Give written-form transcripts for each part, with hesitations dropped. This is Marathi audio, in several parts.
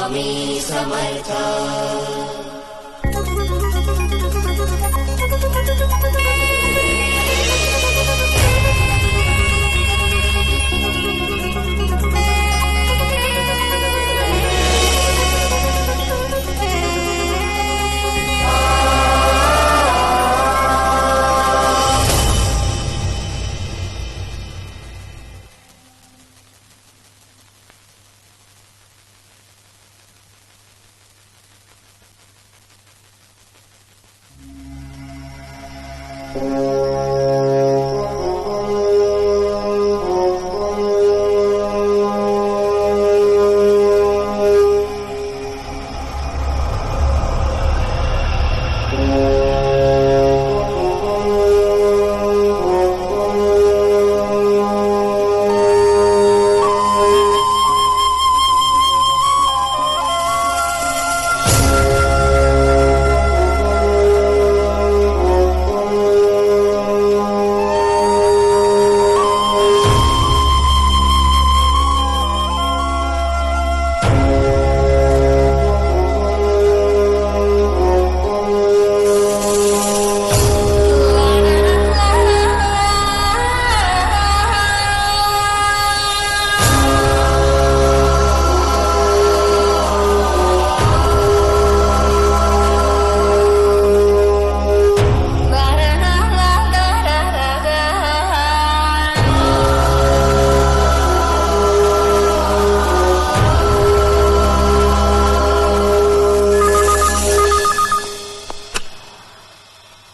स्वामी समर्थ.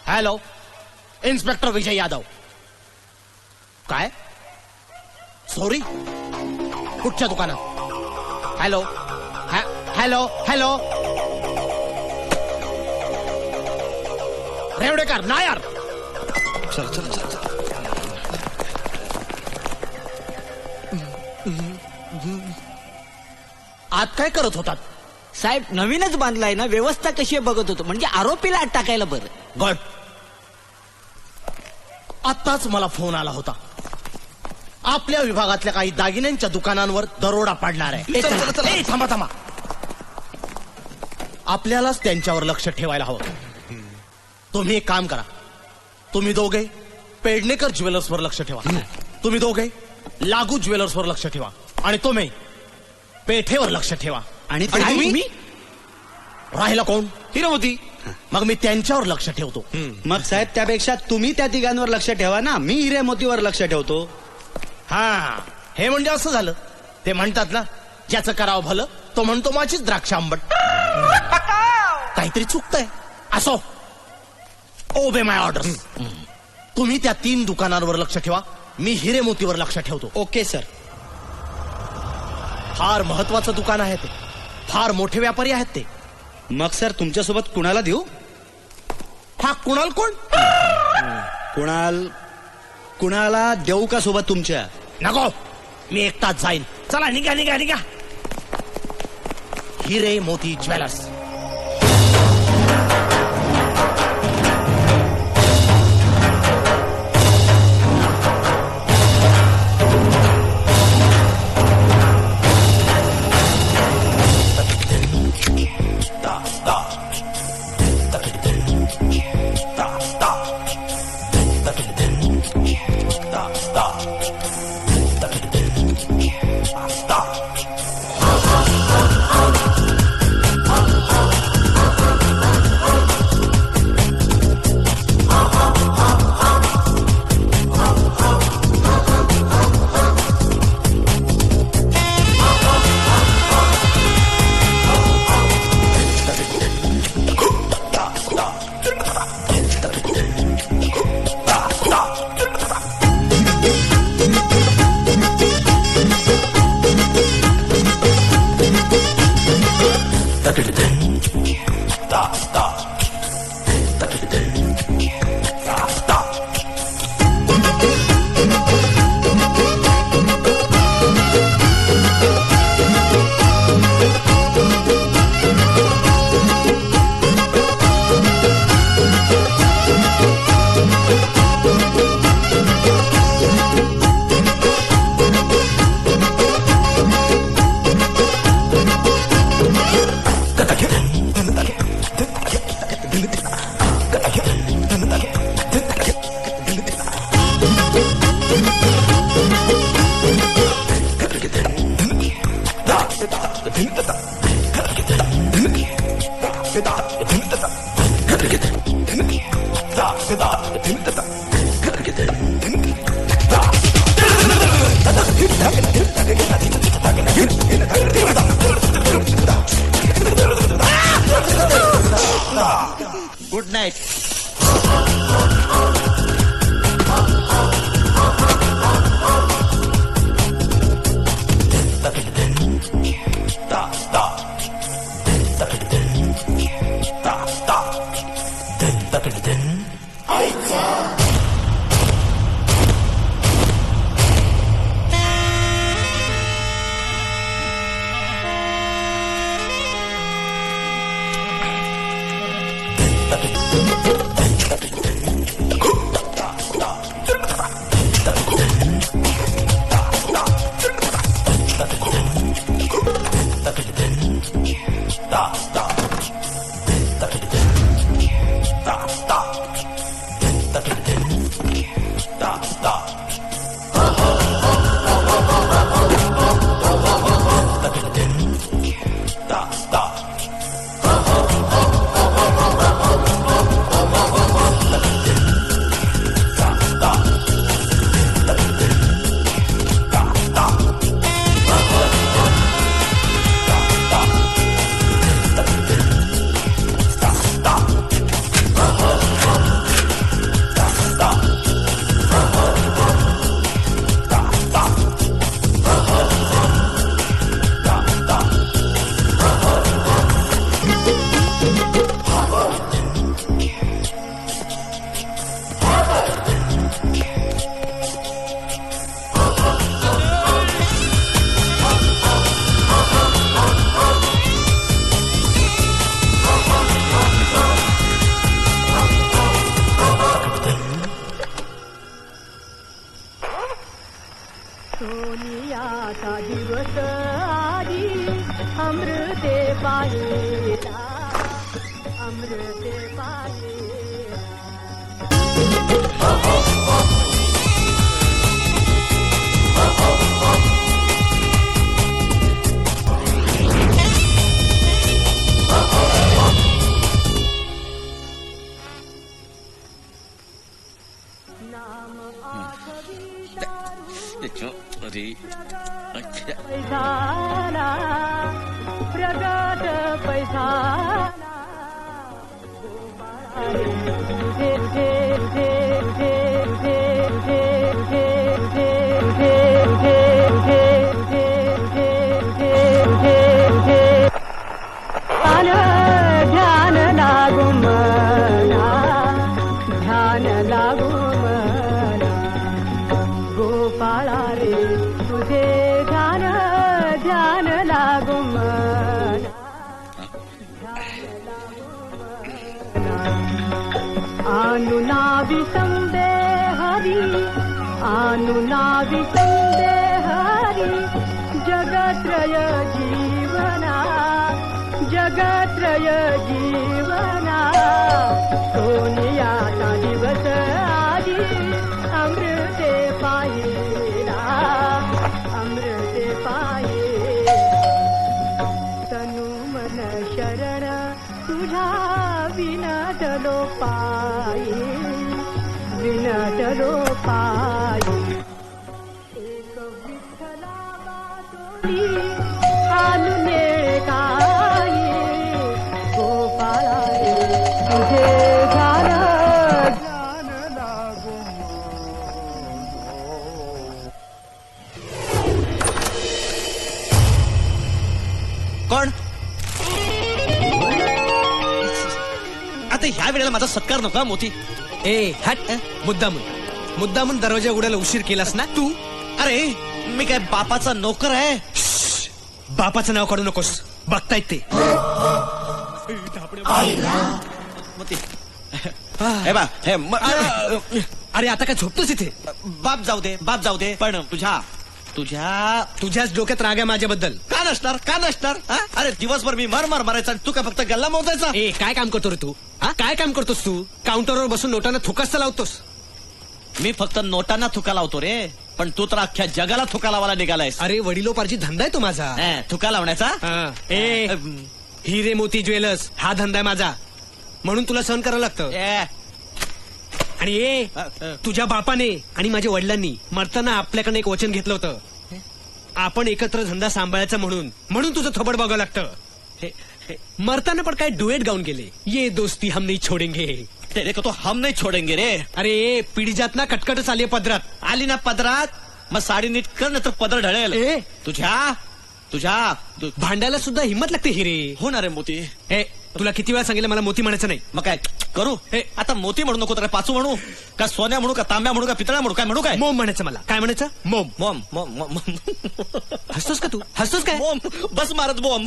Hello, inspector Vijay Yadav. काय? सॉरी, कुठच्या दुकानात? Hello hello hello, Revdekar Nair. चल चल चल चल. आत काय करत होतात? साहेब नवीनच बांधलाय ना, व्यवस्था कशी आहे बघत होतो, म्हणजे आरोपीला आत टाकायला बरं. गड, आत्ताच मला फोन आला होता. आपल्या विभागातल्या काही दागिन्यांच्या दुकानांवर दरोडा पाडणार आहे. ए, थांबा थांबा, आपल्यालाच त्यांच्यावर लक्ष ठेवायला हवं. तुम्ही एक काम करा, तुम्ही दोघे पेडणेकर ज्वेलर्सवर लक्ष ठेवा, तुम्ही दोघे लागू ज्वेलर्सवर लक्ष ठेवा, आणि तुम्ही पेठेवर लक्ष ठेवा. आणि तुम्ही? राहिला कोण? हिरामती. मग मी त्यांच्यावर लक्ष ठेवतो. मग साहेब त्यापेक्षा तुम्ही त्या तिघांवर लक्ष ठेवा ना, मी हिरे मोतीवर लक्ष ठेवतो. हा, हे म्हणजे असं झालं. ते म्हणतात ना, ज्याचं करावं भलं तो म्हणतो माझीच द्राक्ष आंबट. काहीतरी चुकतंय. असो, ओबे माय ऑर्डर. तुम्ही त्या 3 दुकानांवर लक्ष ठेवा, मी हिरे मोतीवर लक्ष ठेवतो. Okay sir. फार महत्वाचं दुकान आहे ते, फार मोठे व्यापारी आहेत ते. मग सर तुमच्यासोबत कुणाला देऊ? हा, कुणाल कोण? कुणाला देऊ का सोबत तुमच्या? नको, मी एकटाच जाईन. चला, निघा निघा निघा. हिरे मोती ज्वेलर्स. Good night. सोनियाचा दिवस आली अमृते पाहिला अमृते पाहिला. नाम आठविता अरे अच्छा पैसाला प्रगत पैसाला जे जे जे जे जे जे जे जे जे जे जे जे जे जे ध्यान लागू मना ध्यान लागू मना गोपाळा रे तुझे ध्यान ध्यान लागू मना ध्यान लागू मना. अनुनावी संदेहरी अनुनावी संदेहरी जगत्रय जीवना जगत्रय जीवना. सोनियाचा दिवस आली अमृते पाहिला अमृते पाहिला. तनु मन शरण तुझा विनतलो पायी विनतलो पायी. एक विठ्ठला वासोली आनुने काही गोपाळा रे तुझे ध्यान ध्यान लागू कोण? आता ह्या वेळेला माझा सत्कार नका मोती. ए हट मुद्दामून दरवाजा उघडायला उशीर केलास ना तू. अरे मी काय बापाचा नोकर आहे? बापाचं नाव काढू नकोस, बघतायत ते. मोती हे बा हे अरे आता काय झोपतोस इथे? बाप जाऊ दे पण तुझ्याच डोक्यात राग आहे माझ्याबद्दल. का नसणार हा? अरे दिवसभर मी मर मारायचा आणि तू काय फक्त गल्ला मोजायचा? ए काय काम करतो रे तू? काय काम करतोस तू? काउंटरवर बसून नोटांना थुकास लावतोस. मी फक्त नोटांना थुका लावतो रे, पण तू तर अख्ख्या जगाला थुका लावायला निघालायस. अरे वडिलोपार्जित धंदा आहे तो माझा. थुका लावण्याचा? ए हिरे मोती ज्वेलर्स हा धंदा आहे माझा, म्हणून तुला सहन करावं लागतं. आणि तुझ्या बापाने आणि माझ्या वडिलांनी मरताना आपल्याकडे एक वचन घेतलं होतं. आपण एकत्र धंदा सांभाळायचा म्हणून तुझं थोबड बघावं लागतं. मरताना पण काय डुएट गाऊन गेले. ये दोस्ती हम नहीं छोडेंगे. तेरे को तो हम नहीं छोडेंगे रे. अरे पिढीजात ना कटकटच आली पदरात. आली ना पदरात मग साडी नीट कर ना तर पदर ढळेल. तुझ्या भांडायला सुद्धा हिंमत लागते हिरे. हो ना रे मोती. तुला किती वेळा सांगितलं मला मोती म्हणायचं नाही. मग काय करू. आता मोती म्हणू नको तर पाचू म्हणू का सोन्या म्हणू का तांब्या म्हणू का पितळा म्हणू काय म्हणू काय. मोम म्हणायचं मला. काय म्हणायचं. मोम. मोम मोम मोम हसतोस का तू. हसतोस काय. मोम बस मारत बोम.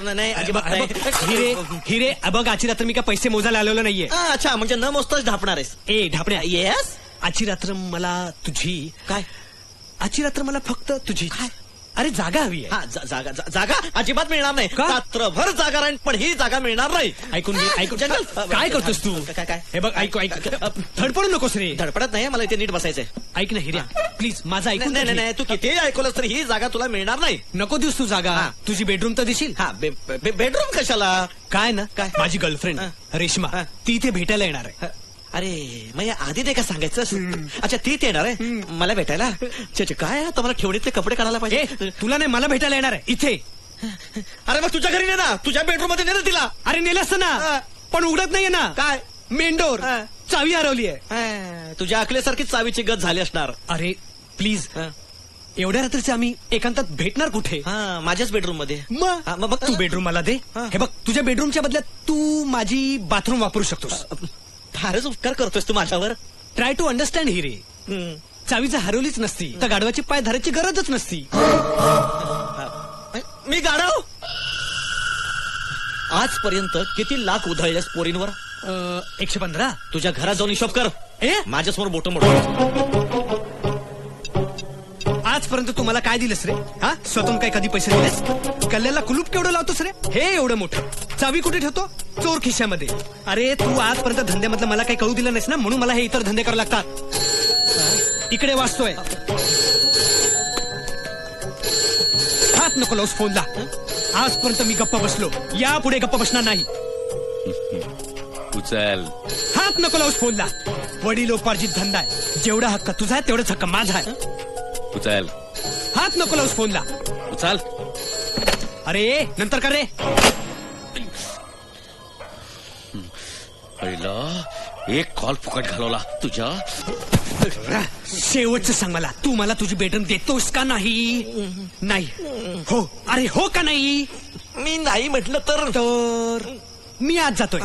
नाही अजिबात नाही. हिरे बघ आजची रात्र मी काय पैसे मोजायला आलेलो नाहीये. अच्छा म्हणजे न मोजताच ढापणार आहेस. ढापण्या. येस. आजची रात्र मला तुझी. काय आजची रात्र मला फक्त तुझी. अरे जागा हवी आहे. जागा अजिबात मिळणार नाही. रात्रभर जागा राहील पण ही जागा मिळणार नाही. ऐकून घे. काय करतोस तू. काय हे बघ ऐक धडपडू नकोस रे. धडपडत नाही मला इथे नीट बसायचंय. ऐक ना हिऱ्या प्लीज माझं ऐकून. नाही तू कितीही ऐकलंस तर ही जागा तुला मिळणार नाही. नको दिवस तू जागा. तुझी बेडरूम तर दिशील. बेडरूम कशाला. काय ना काय माझी गर्लफ्रेंड रेश्मा ती इथे भेटायला येणार आहे. अरे मग आधी नाही का सांगायचं. अच्छा ती येणार आहे मला भेटायला. काय आता मला ठेवणीतले कपडे काढायला पाहिजे. तुला नाही मला भेटायला येणार आहे इथे. अरे मग तुझ्या घरी ने ना तुझ्या बेडरूम मध्ये ने ना तिला. अरे नेलं असतं ना पण उघडत नाहीये ना. काय मेन डोर चावी हरवली आहे. तुझ्या अकलेसारखीच चावीची गत झाली असणार. अरे प्लीज एवढ्या रात्रीचे आम्ही एकांतात भेटणार कुठे. माझ्याच बेडरूम मध्ये. मग तू बेडरूम मला दे. हे बघ तुझ्या बेडरूमच्या बदल्यात तू माझी बाथरूम वापरू शकतोस. फारच उपकार करतोस तू माझ्यावर. ट्राय टू अंडरस्टँड हिरे. चावी जर हरवलीच नसती तर गाढवाची पाय धरायची गरजच नसती. मी गाढव. आजपर्यंत किती लाख उधळलेस पोरींवर. 115. तुझ्या घरात जाऊन हिशोब कर. माझ्यासमोर बोट मोड. आजपर्यंत तू मला काय दिलंस रे. स्वतःहून काय कधी पैसे दिलेस. कल्ल्याला कुलूप केवढं लावतोस रे. हे एवढं मोठं. चावी कुठे ठेवतो. चोर खिशामध्ये. अरे तू आजपर्यंत धंद्यामधलं मला काही कळू दिलं नाहीस ना म्हणून मला हे इतर धंदे करावे लागतात. इकडे वाचतोय. हात नको लावूस फोनला. आजपर्यंत मी गप्पा बसलो यापुढे गप्पा बसणार नाही. उचल. हात नको लावूस फोनला. वडिलोपार्जित धंदा आहे. जेवढा हक्क तुझा आहे तेवढाच हक्क माझा आहे. उचल. हात नको लावूस फोनला. उचल. अरे नंतर कर रे. पहिला एक कॉल फुकट घालवला तुझ्या. शेवटचं सांग मला तू मला तुझी बेडरूम देतोस का नाही. नाही हो. अरे हो का नाही. मी नाही म्हटलं तर मी आज जातोय.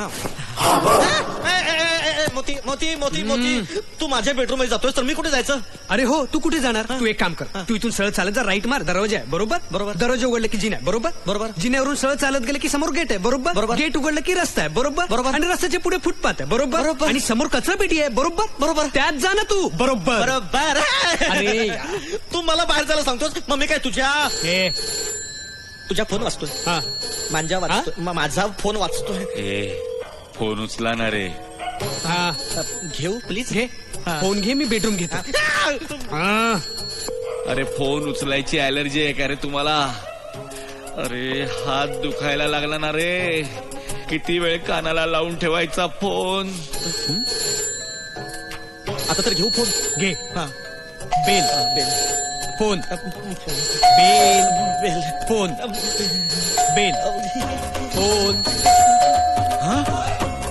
मोती मोती मोती मोती तू माझ्या बेडरूम मध्ये जातोय तर मी कुठे जायचं. अरे हो तू कुठे जाणार. तू एक काम कर. तू इथून सरळ चालत जा. राईट मार. दरवाजा आहे बरोबर. बरोबर. दरवाजा उघडलं की जिना बरोबर. बरोबर. जिन्यावरून सरळ चालत गेलं की समोर गेट आहे बरोबर. बरोबर. गेट उघडलं की रस्ता आहे बरोबर. बरोबर. आणि रस्त्याच्या पुढे फुटपाथ आहे बरोबर. बरोबर. आणि समोर कचरा पेटी आहे बरोबर. बरोबर. त्यात जा ना तू बरोबर. बरोबर. अरे तू मला बाहेर जायला सांगतोस मग मी काय तुझ्या फोन वाचतोय. माझ्या वाचतोय. माझा फोन वाचतोय. फोन उचला ना रे. घेऊ प्लीज. घे फोन घे. मी बेडरूम घेतो. अरे फोन उचलायची अलर्जी आहे का रे तुम्हाला. अरे हात दुखायला लागला ना रे. किती वेळ कानाला लावून ठेवायचा फोन. आता तर घेऊ फोन. घे. Bell bell phone. Bell bell phone. Bell phone.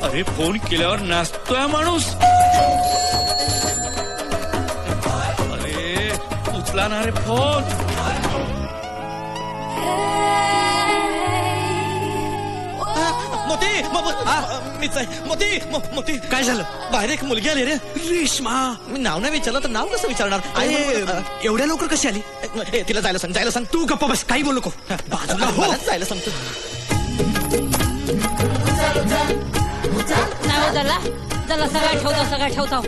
अरे फोन केल्यावर नाचतोय माणूस. अरे उचला ना रे फोन. मोती मीच आहे. मोती मोती काय झालं. बाहेर एक मुलगी आली रे. रेश्मा. मी नाव नाही विचारलं तर नाव कसं विचारणार. एवढ्या लवकर कशी आली. तिला जायला सांग. जायला सांग. तू गप्पा बस. काही बोलू नको. बाजूला हो. मलाच जायला सांगतो. नाही जला जला सगळं ठेवतो.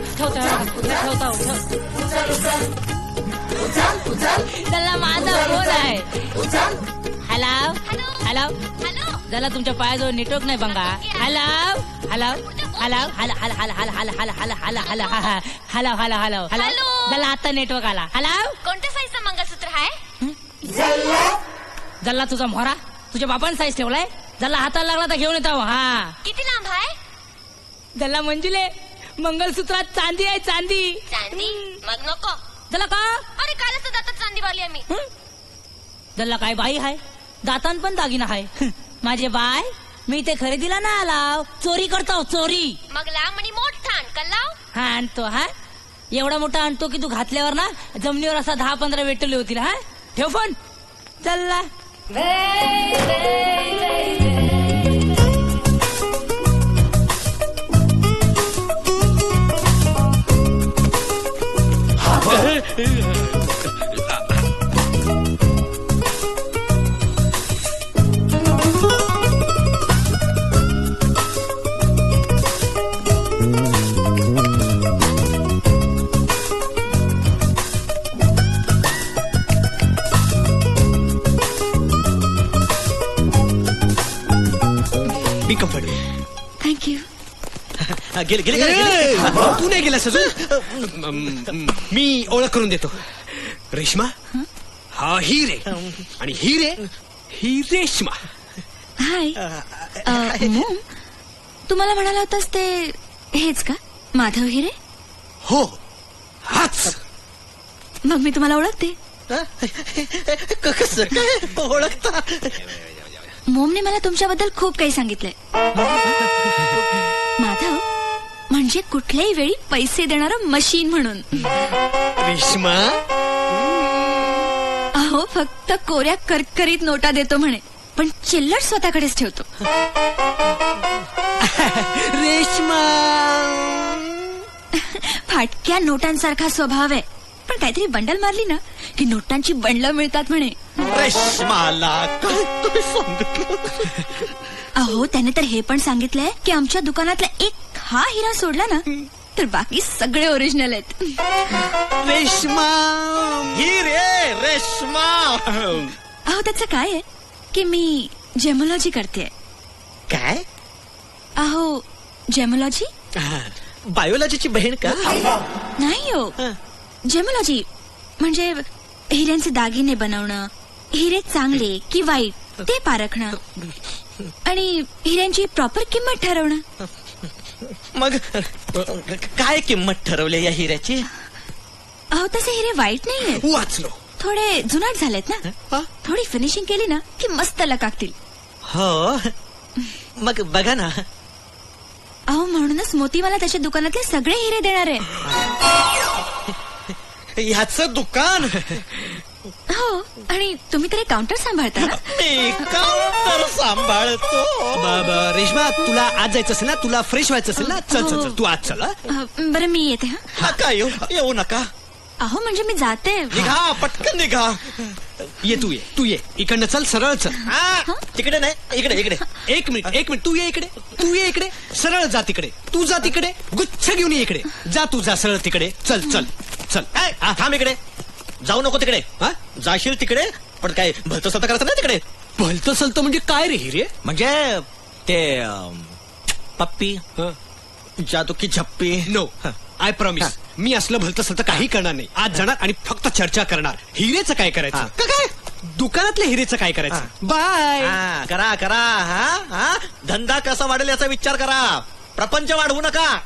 त्याला माझा फोन आहे. Hello hello hello. जला तुमच्या पायाजवळ नेटवर्क नाही बंगा. Hello hello hello hello hello hello hello hello hello hello hello hello hello hello hello. जला आता नेटवर्क आला. हॅलो. कोणत्या साईजचं मंगळसूत्र आहे. जल्ला तुझा मोहरा तुझ्या बापाने साईज ठेवलाय. जल्ला हाताला लागला तर घेऊन येतो. किती लांब आहे. त्याला मंजुले मंगलसूत्रात चांदी आहे चांदी. चांदी मग नको. त्याला का अरे कालच तर दातात चांदी वाली आम्ही. त्याला काय बाई आहे दातान पण दागिना आहे. माझे बाय मी ते खरेदीला ना आलाव चोरी करतो चोरी. मग लांब आणि मोठा कल्लाव. हा आणतो हा एवढा मोठा आणतो की तू घातल्यावर ना जमिनीवर असा 10-15 वेटले होतील. हा ठेव फोन चल्ला. बी कम्फर्ट. थँक्यू. गेले गेले गेले. तू नाही गेलास अजून. मी ओळख करून देतो. रेश्मा हा हिरे आणि हिरे ही रेश्मा. हाय. मोम तुम्हाला म्हणाला होतास ते हेच का माधव हिरे? हो हाच. मग मी तुम्हाला ओळखते. कसं काय ओळखता? मोमने मला तुमच्याबद्दल खूप काही सांगितलंय. माधव म्हणजे कुठल्याही वेळी पैसे देणारं मशीन म्हणून. रेश्मा अहो फक्त कोऱ्या करकरीत नोटा देतो म्हणे पण चिल्लर स्वतःकडेच ठेवतो. रेश्मा फाटक्या नोटांसारखा स्वभाव आहे पण काहीतरी बंडल मारली ना की नोटांची बंडलं मिळतात म्हणे. रेश्माला काय तुम्ही सांगितलं? अहो त्याने तर हे पण सांगितलंय की आमच्या दुकानातला एक हा हिरा सोडला ना तर बाकी सगळे ओरिजिनल आहेत. रेश्मा ही रे रेश्मा. अहो त्याचं काय आहे की मी जेमोलॉजी करते. काय? अहो जेमोलॉजी बायोलॉजीची बहीण का? नाही हो. जेमोलॉजी म्हणजे हिऱ्यांचे दागिने बनवणं हिरे चांगले की वाईट ते पारखणं आणि हिऱ्यांची प्रॉपर किंमत ठरवणं. मग काय किंमत ठरवली या हिऱ्याची? अहो तसे हिरे वाईट नाहीये वाचलो. थोडे जुनाट झालेत ना थोडी फिनिशिंग केली ना की मस्त लकाकतील. हो मग बघा ना. अहो म्हणूनच मोती मला त्याच्या दुकानातले सगळे हिरे देणार आहे. ह्याचं दुकान? हो आणि तुम्ही तर काउंटर सांभाळता ना. मी काउंटर सांभाळतो. रेश्मा तुला आज जायचं असेल ना तुला फ्रेश व्हायचं असेल ना चल चल चल तू आज चल. बरं मी येते. हा नका येऊ नका. अहो म्हणजे मी जाते. निघा पटकन निघा. ये तू ये इकडनं चल सरळ चल. तिकडे नाही इकडे इकडे. एक मिनिट तू ये इकडे सरळ जा तिकडे. तू जा तिकडे गुच्छ घेऊन ये इकडे. जा तू जा सरळ तिकडे. चल चल चल. थांब इकडे. जाऊ नको तिकडे. जाशील तिकडे पण काय भलतं स्वतः करायचं नाही तिकडे. भलतं सलतं म्हणजे काय रे हिरे? म्हणजे ते पप्पी जादू की झप्पी. नो आय प्रॉमिस मी असलं भलतं सलतं काही करणार नाही. आज जाणार आणि फक्त चर्चा करणार. हिरेचं काय करायचं? काय दुकानातल्या हिरेचं काय करायचं? बाय. करा करा. हा धंदा कसा वाढेल याचा विचार करा. प्रपंच वाढवू नका.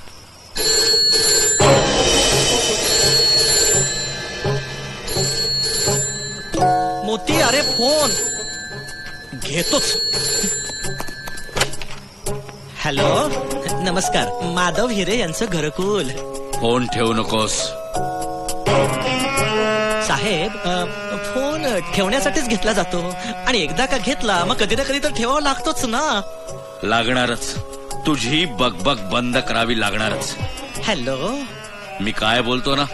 मोती अरे फोन घेतोच. हॅलो नमस्कार माधव हिरे यांचं घरकुल. फोन ठेवू नकोस. साहेब फोन ठेवण्यासाठीच घेतला जातो आणि एकदा का घेतला मग कधी ना कधी तर ठेवावा लागतोच ना. लागणारच. तुझी बगबग बंद करावी लागणारच. हॅलो मी काय बोलतो ना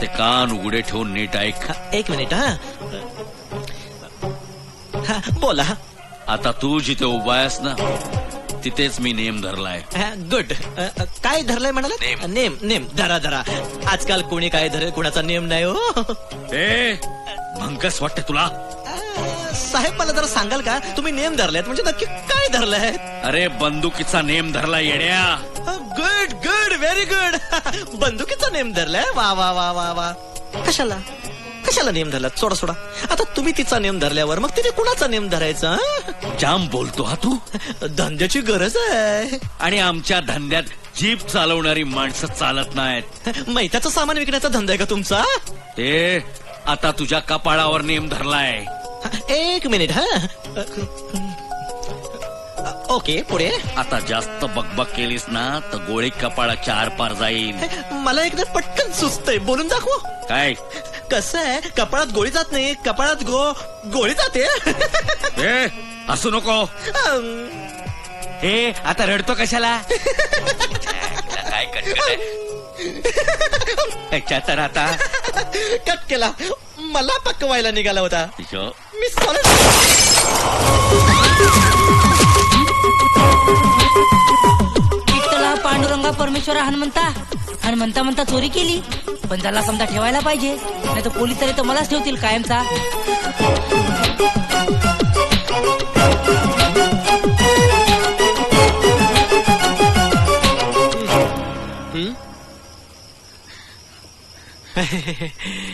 ते कान उघडे ठेवून नीट ऐक. एक मिनिट. हा बोला. आता तू जिथे उभा आहेस ना तिथेच मी नेम धरलाय. गुड. काय धरलाय म्हणाला? नेम नेम धरा धरा. आजकाल कोणी काय धरेल कुणाचा नेम नाही हो. ए भंकस वाटते तुला? साहेब मला जरा सांगाल का तुम्ही नेम धरलायत म्हणजे नक्की काय धरलाय? अरे बंदुकीचा नेम धरला येड्या. Good good very good. बंदुकीचा नेम धरलाय. वा वा वा वा वा. कशाला कशाला नेम धरला? सोडा सोडा. आता तुम्ही तिचा नेम धरल्यावर मग तिने कुणाचा नेम धरायचा? जाम बोलतो हा तू. धंद्याची गरज आहे आणि आमच्या धंद्यात जीप चालवणारी माणसं चालत नाहीत. मैत्याचं सामान विकण्याचा धंदा आहे का तुमचा? ते आता तुझ्या कपाळावर नेम धरलाय. एक मिनिट हा. ओके, पुढे. आता जास्त बकबक केलीस ना तर गोळी कपाळाच्या आरपार जाईल. मला एकदा पटकन सुचतंय, बोलून दाखव. काय? कसं आहे, कपाळात गोळी जात नाही, कपाळात गोळी जाते. ए, असू नको. हे आता रडतो कशाला? काय कट तर आता कट केला. मला पकवायला निघाला होता. मी विठ्ठला पांडुरंगा परमेश्वरा हनुमंता म्हणता चोरी केली, पण त्याला समजा ठेवायला पाहिजे, नाही तर पोलीस तरी तर मलाच ठेवतील कायमचा.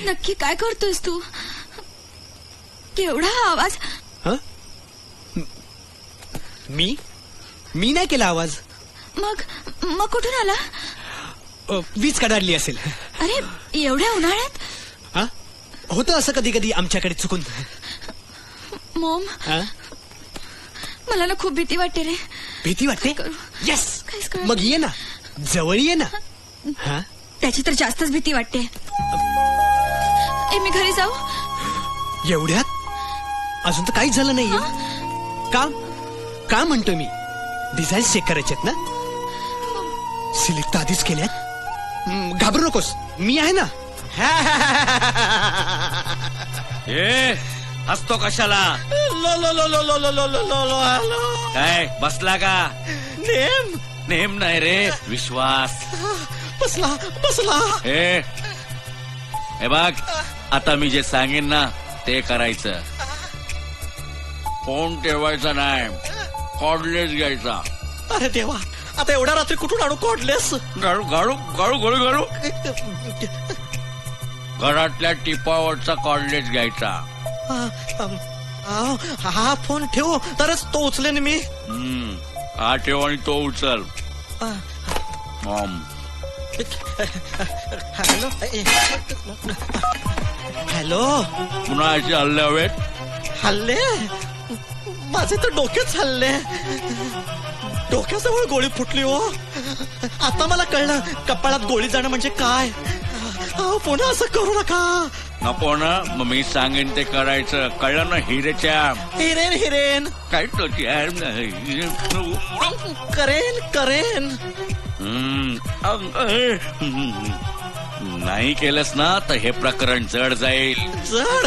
नक्की काय करतोयस तू? केवढा आवाज? मी नाही केला आवाज. मग कुठून आला? वीज कडाडली असेल. अरे एवढ्या उन्हाळ्यात? हा, होतं असं कधी कधी आमच्याकडे चुकून. मॉम, मला ना खूप भीती वाटते रे. भीती वाटते? येस, मग ये ना, जवळ ये ना. हा, त्याची तर जास्तच भीती वाटते. मी घरी जाऊ? एवढ्यात अजून तर काहीच झालं नाहीये. का म्हणतोय मी, डिझाईन चेक करायचेत ना. सिलेक्ट तर आधीच केल्यात. घाबरू नकोस, मी आहे ना. ए, हसतो कशाला? काय बसला का? नेम नाही रे, विश्वास. बसला. हे बघ, आता मी जे सांगेन ना ते करायचं. फोन ठेवायचा नाही, कॉर्डलेस घ्यायचा. अरे देवा, आता एवढ्या रात्री कुठून आणू कॉर्डलेस? गाळू घरातल्या टिपावरचा कॉर्डलेस घ्यायचा. हा फोन ठेव, तरच तो उचलेन मी. हा ठेव आणि तो उचल. हॅलो. पुन्हा असे हल्ले हवेत? हल्ले? माझे तर डोकेच हल्ले. डोक्याजवळ गोळी फुटली हो. आता मला कळलं कपाळात गोळी जाणं म्हणजे काय. पुन्हा असं करू नका. नको ना, मग मी सांगेन ते करायचं, कळलं ना? हिरेन काय तो करेन. नाही केलंस ना तर हे प्रकरण जड जाईल. जड?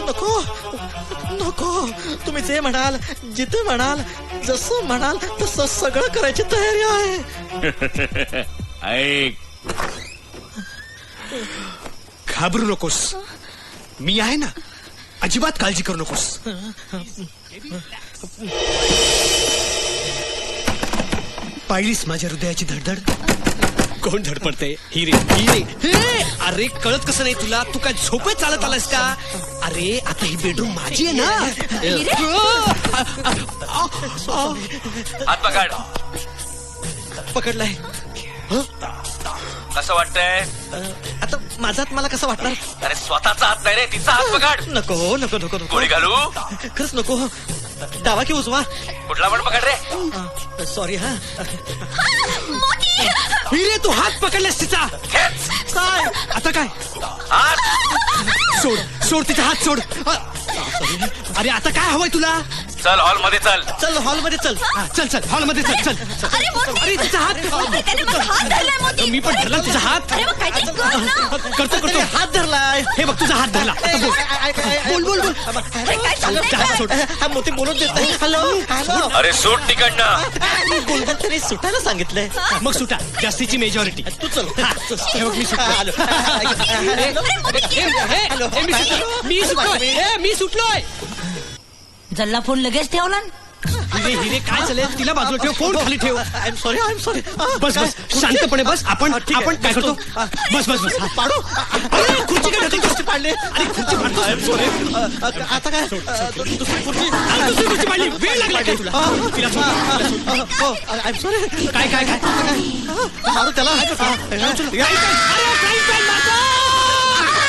नको. तुम्ही जे म्हणाल, जिथे म्हणाल, जसं म्हणाल तसं सगळं करायची तयारी आहे. ऐक, घाबरू नकोस, मी आहे ना. अजिबात काळजी करू नकोस. पाहिलीस माझ्या हृदयाची धडधड? कोण धडपडते? हिरे. अरे कळत कसं नाही तुला? तू काय झोपेत चालत आलास का? अरे आता ही बेडरूम माझी आहे ना. हात पकडलाय. कसं वाटतंय? आता माझा हात मला कसं वाटणार? अरे स्वतःचा हात नाही रे, तिचा हात पकड. नको. गोळी घालू? खरंच नको. डावा की उजवा? कुठला पण पकड रे. सॉरी. हा हिरे, तू हात पकडलास तिचा. काय आता काय? सोड तिचा हात सोड. अरे आता काय हवंय तुला? चल हॉलमध्ये चल. चल हॉलमध्ये चल. चल हॉलमध्ये चल. अरे तिचा हात. मी पण धरला तुझा हात. करतो. हात धरलाय. हे बघ तुझा हात धरला. बोल. हा मोठी बोलून देत नाही. हॅलो. अरे सूट तिकडनं. बोलून तरी सुटायला सांगितलंय. मग सुटा, जास्तीची मेजॉरिटी. तू चल. हे बघ मी सुटलोय. जल्ला फोन लगेच ठेवला. हिरे काय चालेल तिला बाजूला ठेव फोन खाली ठेव आय एम सॉरी बस बस शांतपणे बस आपण आपण काय करतो बस बस बस पाडू अरे, खुर्ची काय ढकलतोस? खुर्ची पाडली अरे खुर्ची फाडतोस? आय एम सॉरी आता काय दुसरी खुर्ची अरे, दुसरी खुर्ची पाडली वेळ लागला काय तुला तिला सोड. आय एम सॉरी काय काय काय मारू त्याला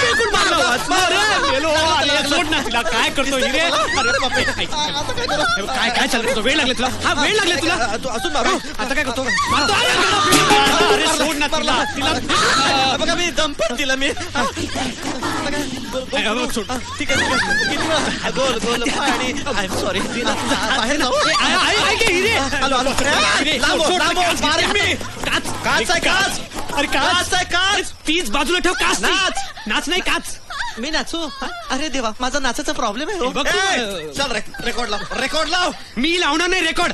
बिलकुल मारलं. अरे, मेलो. अरे, सोड ना तिला काय करतो हिरे अरे बापरे काय काय चाललं तुझं वेळ लागले तुला हा वेळ लागले तुला तू अजून मारू आता काय करतो मारतो. अरे सोड ना तिला तिला बघा मी दम पण दिला मी सोड. ठीक आहे किती वेळा गोल गोल आणि आय एम सॉरी बाहेर जाऊ हिरे आलो हिरे, लांब सोड, लांब काच, मारेन मी काच काच आहे काच अरे काच काच आहे काच तीच बाजूला ठेव काच नाच. नाच नाही काच मी नाचू अरे देवा माझा नाचाचा प्रॉब्लेम आहे हो. बघ तू. चल रेकॉर्ड लाव मी लावणार नाही रेकॉर्ड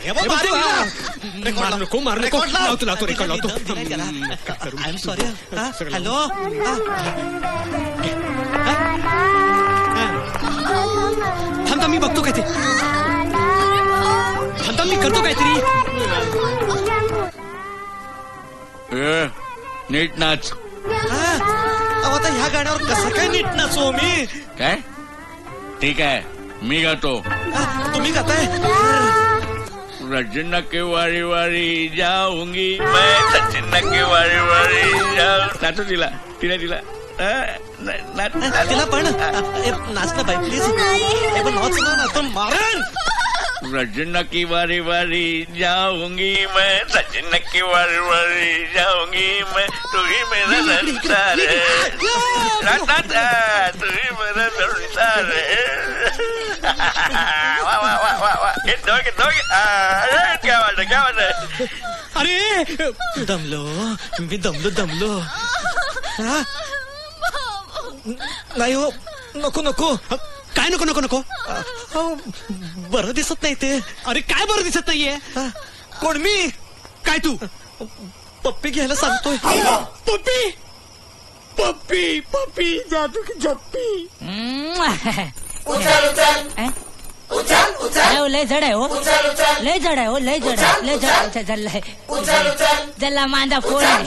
मार नको मार नको लावतो रेकॉर्ड लावतो आय एम सॉरी हॅलो थांबता मी बघतो काहीतरी थांबता मी करतो काहीतरी नीट नाच आता ह्या गाण्यावर कसं काय नीट नाचू मी काय ठीक आहे मी गातो तुम्ही गाताय रचना के वारी वारी जाऊंगी मैं रचना के वारी वारी जाऊं नाचो तिला तिला पण नाचलं बाई प्लीज पण नाच ना तर मारण रचना की वारी वारी जाऊंगी मैं रचना की वारी वारी जाऊंगी मैं तू ही मेरा संसार है तू ही मेरा संसार है वाह वाह वाह वाह वाह get क्या बात है अरे दमलो मी दमलो नाही हो नको काय नको बरं दिसत नाही ते अरे काय बरं दिसत नाहीये कोण मी काय तू पप्पी घ्यायला सांगतोय पप्पी पप्पी पप्पी जादू की जप्पी लय जड आहे हो लय जड आहे हो लय जड आहे जल्ला मांदा फोन आहे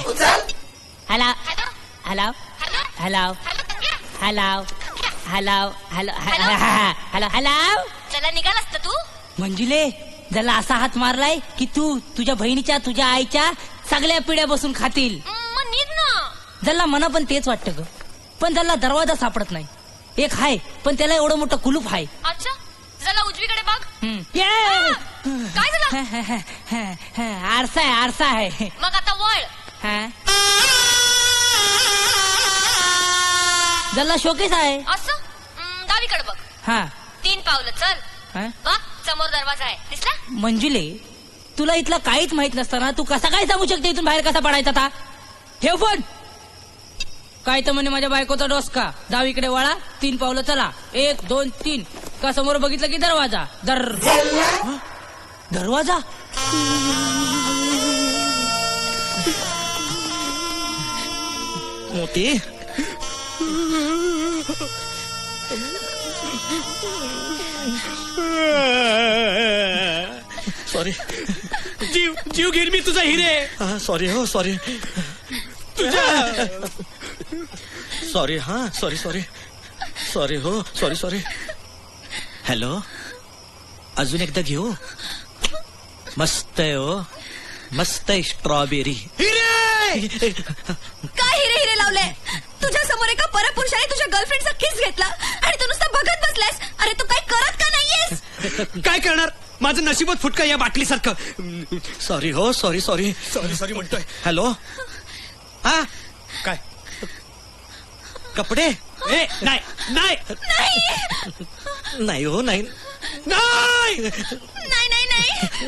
hello hello hello hello hello hello hello hello चला निघालास ना तू मंजुले जल्ला असा हात मारलाय की तू तुझ्या बहिणीच्या तुझ्या आईच्या सगळ्या पिढ्या बसून खातील मग निघ ना जल्ला मला पण तेच वाटतं ग पण जल्ला दरवाजा सापडत नाही एक हाय पण त्याला एवढं मोठं कुलूप आहे अच्छा चला उजवीकडे बघ काय झालं आरसा आहे मग आता वळ जल्ला शोकेस आहे असं डावीकडे बघ हा 3 पावलं चल हा? बघ समोर दरवाजा आहे दिसला मंजुले तुला इथलं काहीच माहित नसताना तू कसा काय सांगू शकते इथून बाहेर कसा पडायचा आता ठेव फोन काय तर म्हणे माझ्या बायकोचा डोसका डावीकडे वळा 3 पावलं चला 1 2 3 का समोर बघितलं की दरवाजा दरवाजा मोती सॉरी जीव घेईन मी तुझा हिरे सॉरी हो सॉरी सॉरी हा सॉरी हो सॉरी हॅलो अजून एकदा घेऊ मस्त आहे हो मस्त आहे स्ट्रॉबेरी काय हिरे लावले तुझ्या समोर एका परपुरुषाने तुझ्या गर्लफ्रेंडचा किस घेतला आणि तू नुसतं बघत बसलास अरे तू काय करत का नाहीयेस काय करणार माझं नशीबच फुटका या बाटलीसारखं सॉरी हो सॉरी म्हणतोय हॅलो हा काय कपडे नाही नाही हो नाही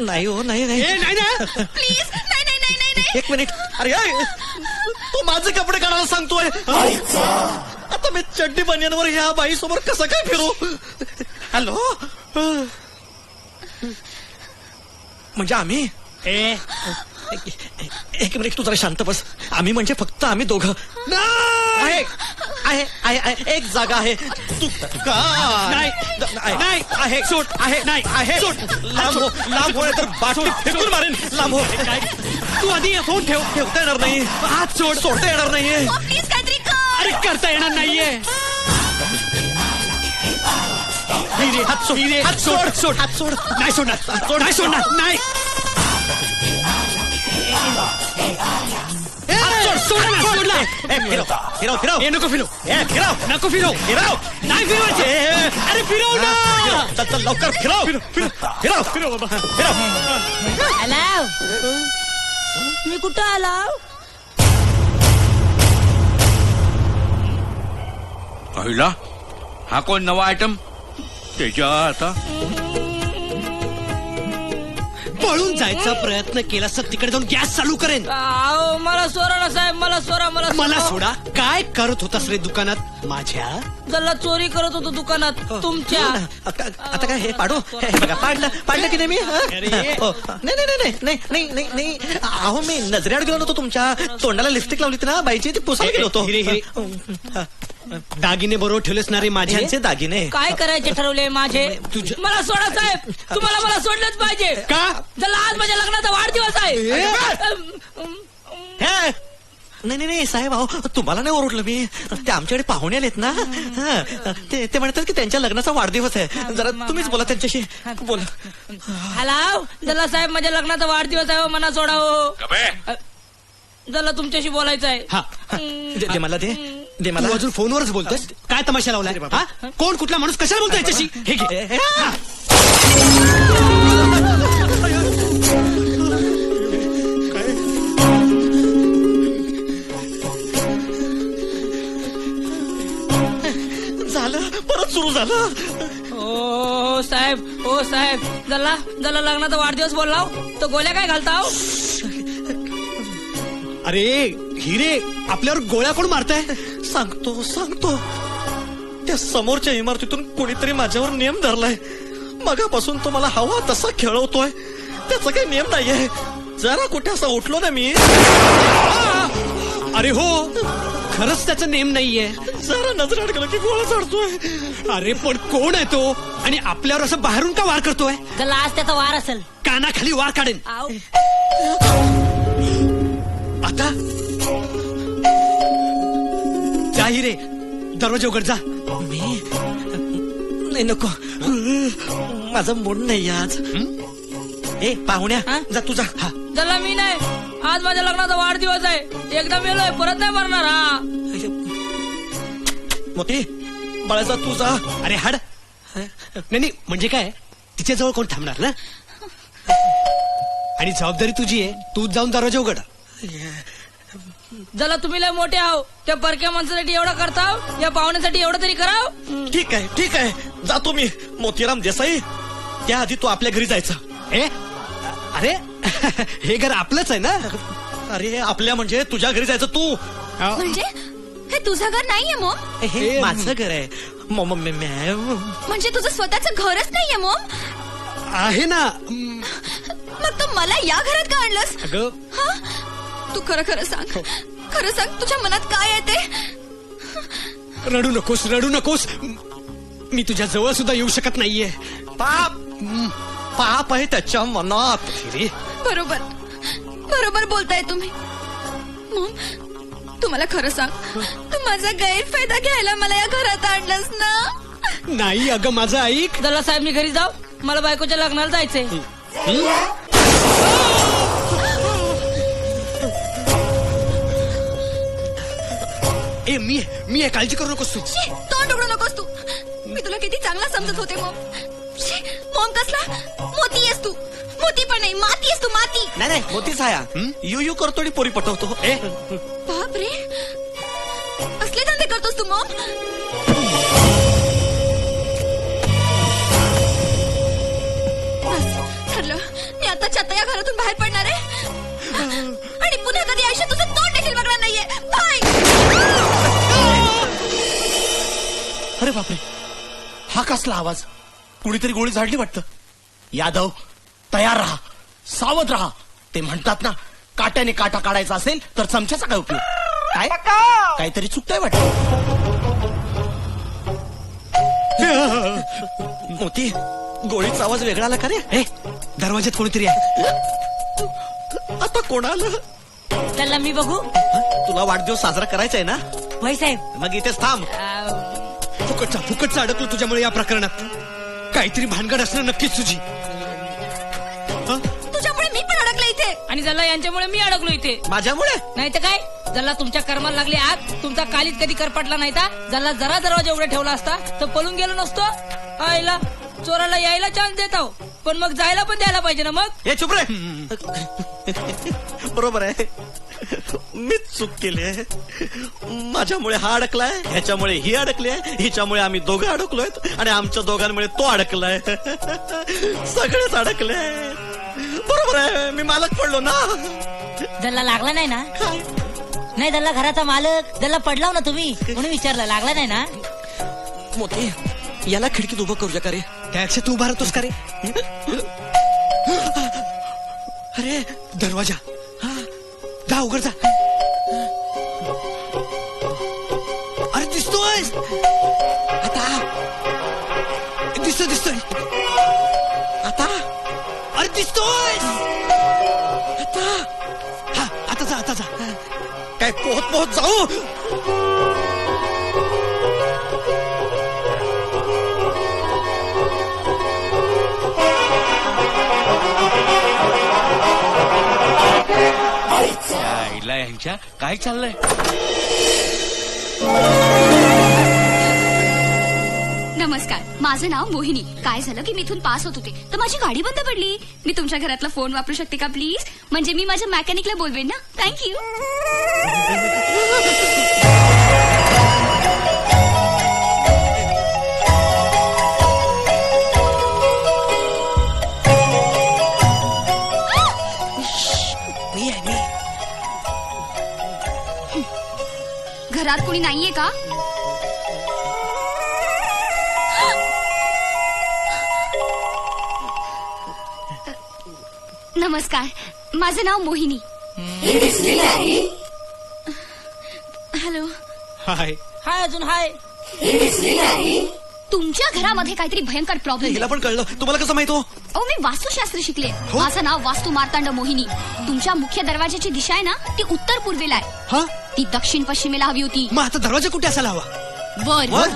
नाही हो नाही प्लीज नाही एक मिनिट अरे तू माझे कपडे काढायला सांगतोय आता मी चड्डी बनियांवर ह्या बाई समोर कसं काय फिरू हॅलो म्हणजे आम्ही एक मिनिट तू जरा शांत बस आम्ही म्हणजे फक्त आम्ही दोघं आहे एक जागा आहे तू नाही, नाही. आहे सोड आहे नाही. आहे सोड. लांब हो तर बाटली फेकून मारेन लांब हो काय तू आधी फोन ठेव. ठेवता येणार नाही हात सोड. सोडता येणार नाहीये प्लीज काहीतरी कर. अरे करता येणार नाहीये. हिरे, हात सोड हिरे, हात सोड सोड. हात सोड नाही सोडणार. नाही सोडणार. नाही. सोडला. फिरव फिरव हे नको फिरव. फिरव नको फिरव. फिरव नाही फिरवायचे. अरे फिरव ना. चल चल लवकर फिरव फिरव फिरव बाबा. फिरव हॅलो मी कुठं आलो? पहिला हा कोण नवा आयटम त्याच्या आता पळून जायचा प्रयत्न केला तर तिकडे जाऊन गॅस चालू करेन. मला सोडा ना साहेब, मला सोडा. मला सोडा. काय करत होतास रे दुकानात माझ्या? जल्ला चोरी करत होतो दुकानात तुमच्या. आता काय हे पाडू हे बघा पाडलं की नाही मी अरे. नाही अहो मी नजरेआड गेलो नव्हतो तुमच्या तोंडाला लिपस्टिक लावली होती ना बाईची ती पुसायला गेलो होतो हिरे. दागिने बरोबर ठेवलेस ना रे माझे? यांचे दागिने काय करायचे ठरवले माझे? मला सोडा साहेब, तुम्हाला मला सोडलंच पाहिजे. का? जल्ला आज माझ्या लग्नाचा वाढदिवस आहे. हे? नाही साहेब अहो तुम्हाला नाही ओरडलं मी ते आमच्याकडे पाहुणे आलेत ना ते म्हणतात की त्यांच्या लग्नाचा वाढदिवस आहे जरा तुम्हीच बोला त्यांच्याशी बोला. हॅलो जल्ला साहेब, माझ्या लग्नाचा वाढदिवस आहे, मना सोडा हो. गबे जल्ला तुमच्याशी बोलायचं आहे. हा. दे मला दे मला तू अजून फोनवरच बोलतोस. काय तमाशा लावलाय? हा? कोण कुठला माणूस कशाला बोलतो याच्याशी? हे घे. झालं परत सुरू झालं. ओ साहेब जल्ला लग्नाचा वाढदिवस बोलला तर गोळ्या काय घालता? अरे हिरे, आपल्यावर गोळ्या कोण मारताय? सांगतो त्या समोरच्या इमारतीतून कोणीतरी माझ्यावर नियम धरलाय. मगापासून तो मला हवा तसा खेळवतोय. त्याचा काही नियम नाहीये. जरा कुठे असं उठलो ना मी. अरे हो, खरंच त्याचा नेम नाहीये. जरा नजर अडकलं की गोळा चढतोय. अरे पण कोण आहे तो? आणि आपल्यावर असं बाहेरून का वार करतोय? जल्ला आज त्याचा वार असेल. कानाखाली वार काढेन. आव. आता जा हिरे, दरवाजा उघड जा. नाही नको माझा मूड नाही आज. ए पाहुण्या हा? जा तुझा. जल्ला मी नाही, आज माझ्या लग्नाचा वाढदिवस आहे. एकदा मेलोय, परत नाही मरणार. हा मोठी बाळाचा तुझा. अरे हाड. नाही म्हणजे काय, तिच्याजवळ कोण थांबणार ना? आणि जबाबदारी तुझी आहे. तूच जाऊन दरवाजा उघड. जला तुम्ही लय मोठे आहो, त्या परक्या माणसासाठी एवढं करताव, या पाहुण्यासाठी एवढं तरी कराव. ठीक आहे जातो मी. मोतीराम देसाई त्याआधी तू आपल्या घरी जायचं. अरे हे घर आपलंच आहे ना? अरे आपल्या म्हणजे तुझ्या घरी जायचं तू. म्हणजे हे तुझं घर नाहीये मॉम? हे माझं घर आहे. म्हणजे तुझं स्वतःचं घरच नाहीये मॉम? आहे ना. मग तू मला या घरात का आणलंस? अगं हा? तू खरं सांग तुझ्या मनात काय आहे ते? रडू नकोस. मी तुझ्या जवळ सुद्धा येऊ शकत नाहीये. पाप आहे त्याच्या मनात. बरोबर बोलताय तुम्ही. मॉम तू मला खरं सांग, तू माझा गैरफायदा घ्यायला मला या घरात आणलंस ना? नाही अगं माझं ऐक. जला साहेब मी घरी जाऊ, मला बायकोच्या लग्नाला जायचंय. मी काळजी करू नकोस तू. तोंड उघडू नकोस तू. मी तुला किती चांगला समजत होते मॉम. मॉम कसला मोती आहेस तू? मोती पण नाही, माती आहेस तू, माती. नाही मोतीच आया. यू करतो आणि पोरी पटवतो. बाप रे, असले धंदे करतोस तू मॉम? बस ठरलं, मी आताच्या आता या घरातून बाहेर पडणार आहे आणि पुन्हा कधी आयुष्यात तुझं तोंड देखील बघणार नाहीये. बाय. अरे बापरे, हा कसला आवाज? कुणीतरी गोळी झाडली वाटतं. यादव तयार राहा, सावध राहा. ते म्हणतात ना, काट्याने काटा काढायचा असेल तर चमच्याचा काय उपयोग? काय काहीतरी चुकतंय वाटतं. मोती गोळीचा आवाज वेगळा आला का रे? ए दरवाज्यात कोणीतरी आहे. आता कोण आलं? चला मी बघू. तुला वाढदिवस साजरा करायचा आहे ना? वय साहेब मग इथेच थांब. फुकटचा अडकलो तुझ्यामुळे या प्रकरणात. काहीतरी भानगड असणं नक्कीच तुझी. तुझ्यामुळे मी पण अडकले इथे. आणि जल्ला यांच्यामुळे मी अडकलो इथे. माझ्यामुळे? नाही तर काय, जल्ला तुमच्या कर्माला लागली आग. तुमचा कालीत कधी करपटला नाही का? जल्ला जरा दरवाजा उघडा ठेवला असता तर पळून गेलो नसतो. आईला चोराला यायला चान्स देतो, पण मग जायला पण द्यायला पाहिजे ना. मग हे चुप रे. बरोबर आहे, मीच चूक केली आहे. माझ्यामुळे हा अडकलाय, ह्याच्यामुळे ही अडकली आहे, हिच्यामुळे आम्ही दोघं अडकलोय आणि आमच्या दोघांमुळे तो अडकलाय. सगळेच अडकले. बरोबर आहे, मी मालक पडलो ना. जल्ला लागला नाही ना? नाही जल्ला घराचा मालक. जल्ला पडलाव ना तुम्ही म्हणून विचारलं. लागला नाही ना? मोती याला खिडकीत उभं करू का रे? त्यापेक्षा तू उभा राहतोस का रे? अरे दरवाजा जा उघड जा. अरे दिसतोय आता, दिसतोय आता, अरे दिसतोय आता. हा आता जा आता जा. काय पोहत पोहत जाऊ? आईला यांच्या काय चाललंय? नमस्कार, माझं नाव मोहिनी. काय झालं की मी इथून पास होत होते तर माझी गाडी बंद पडली. मी तुमच्या घरातला फोन वापरू शकते का प्लीज? म्हणजे मी माझ्या मेकॅनिकला बोलवेन ना. थँक्यू. घरात कोणी नाहीये का? नमस्कार, माझं नाव मोहिनी. हॅलो. हाय हाय अजून हाय. तुमच्या घरामध्ये काहीतरी भयंकर प्रॉब्लेम. हिला पण कळलं. तुम्हाला कसं माहित हो? अहो मी वास्तुशास्त्र शिकले. माझं नाव वास्तू मार्तांड मोहिनी. तुमच्या मुख्य दरवाजाची दिशा आहे ना ती उत्तर पूर्वेला आहे. हा ती दक्षिण पश्चिमेला हवी होती. मग आता दरवाजा कुठे असायला हवा? वर.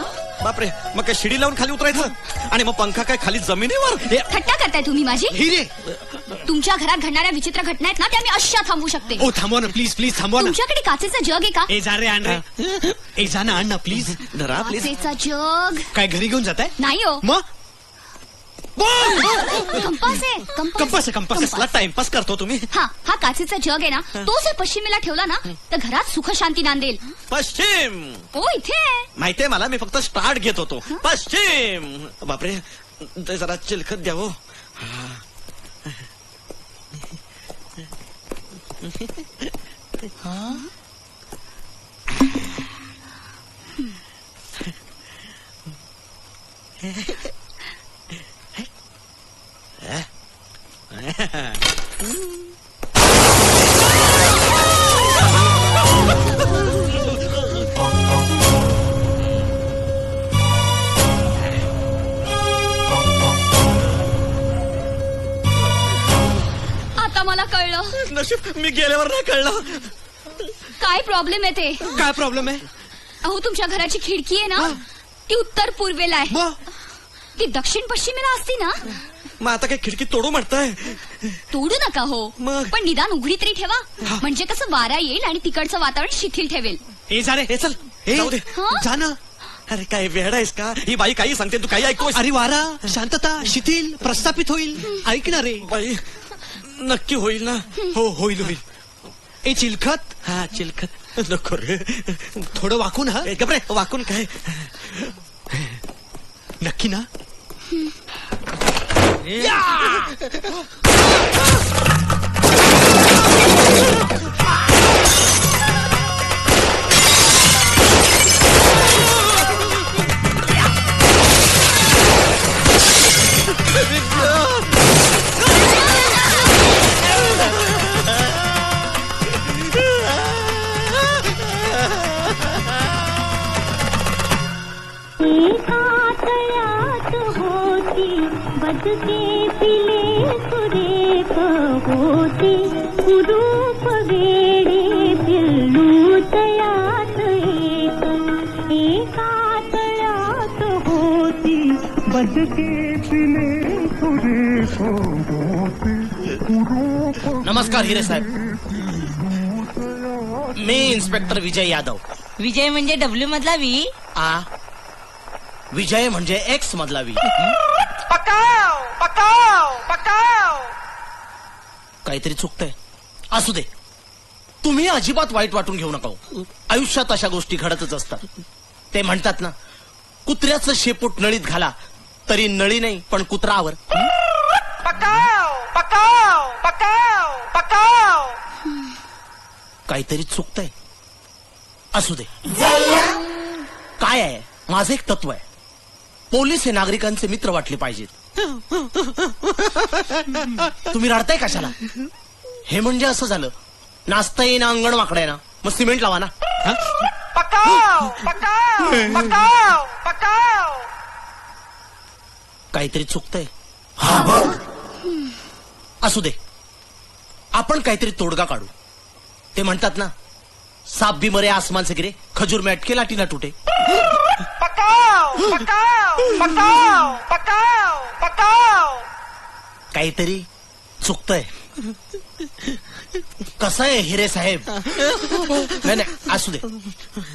बापरे, मग काय शिडी लावून खाली उतरायचं? आणि मग पंखा काय खाली जमिनीवर? थट्टा करताय तुम्ही माझी? हिरे तुमच्या घरात घडणाऱ्या विचित्र घटना आहेत ना त्या मी अशा थांबवू शकते. ओ थांबवा ना प्लीज प्लीज थांबवा ना. तुमच्याकडे काचेचं जग आहे का? ए जा रे आण रे. ए जा ना आण ना प्लीज. धरा प्लीज. काचेचा जग काय घरी घेऊन जाताय? नाही हो. मग कंपास आहे. कंपास आहे कंपास. कसला टाइमपास करतो तुम्ही? हा काचेचा जग आहे ना तो जर पश्चिमेला ठेवला ना तर घरात सुख शांती नांदेल. पश्चिम. हो इथे आहे. माहितीये मला, मी फक्त स्टार्ट घेत होतो. पश्चिम. बापरे, ते जरा चिलखत द्यावं. आता मला कळलं. नशीब मी गेल्यावर नाही कळलं. काय प्रॉब्लेम आहे ते? काय प्रॉब्लेम आहे? अहो तुमच्या घराची खिडकी आहे ना ती उत्तर पूर्वेला आहे. मग ती दक्षिण पश्चिमेला असती ना. मग आता काय खिडकी तोडू म्हणताय? तोडू नका हो, मग? पण निदान उघडी तरी ठेवा. म्हणजे कसं वारा येईल आणि तिकडचं वातावरण शिथिल ठेवेल. ए जा रे. हे चल, ए, जाऊ दे. जा ना. अरे काय वेळ आहेस का? ही बाई काही सांगते तू काही ऐकतोस? अरे वारा शांतता शिथिल प्रस्थापित होईल. ऐक ना रे. बाई नक्की होईल ना? हो होईल होईल. ए चिलखत. हा चिलखत नको रे. थोडं वाकून. हा ए, गप रे, वाकून काय? नक्की ना? एका बदके पिले सुरेख होती कुरूप वेडे पिल्लू तयात एका तळ्यात होती बदके पिले सुरेख होती कुरूप. नमस्कार हिरे साहेब, मी इन्स्पेक्टर विजय यादव. विजय म्हणजे डब्ल्यू मधला वी. विजय म्हणजे एक्स मधला वी. काहीतरी चुकतंय. असू दे, तुम्ही अजिबात वाईट वाटून घेऊ नका. आयुष्यात अशा गोष्टी घडतच असतात. ते म्हणतात ना, कुत्र्याचं शेपूट नळीत घाला तरी नळी नाही पण कुत्रावर. काहीतरी चुकतंय. असू दे. काय आहे, माझं एक तत्व आहे, पोलीस हे नागरिकांचे मित्र वाटले पाहिजेत. तुम्ही रडताय कशाला? हे म्हणजे असं झालं, नाचता येईना अंगण वाकडं आहे ना, मग सिमेंट लावा ना. काहीतरी चुकतंय. असू दे, आपण काहीतरी तोडगा काढू. ते म्हणतात ना, साप भी मरे आसमान से गिरे, खजूर में अटके लाठी ना टूटे. काहीतरी चुकतंय. कसं आहे हिरे साहेब? नाही, असू दे.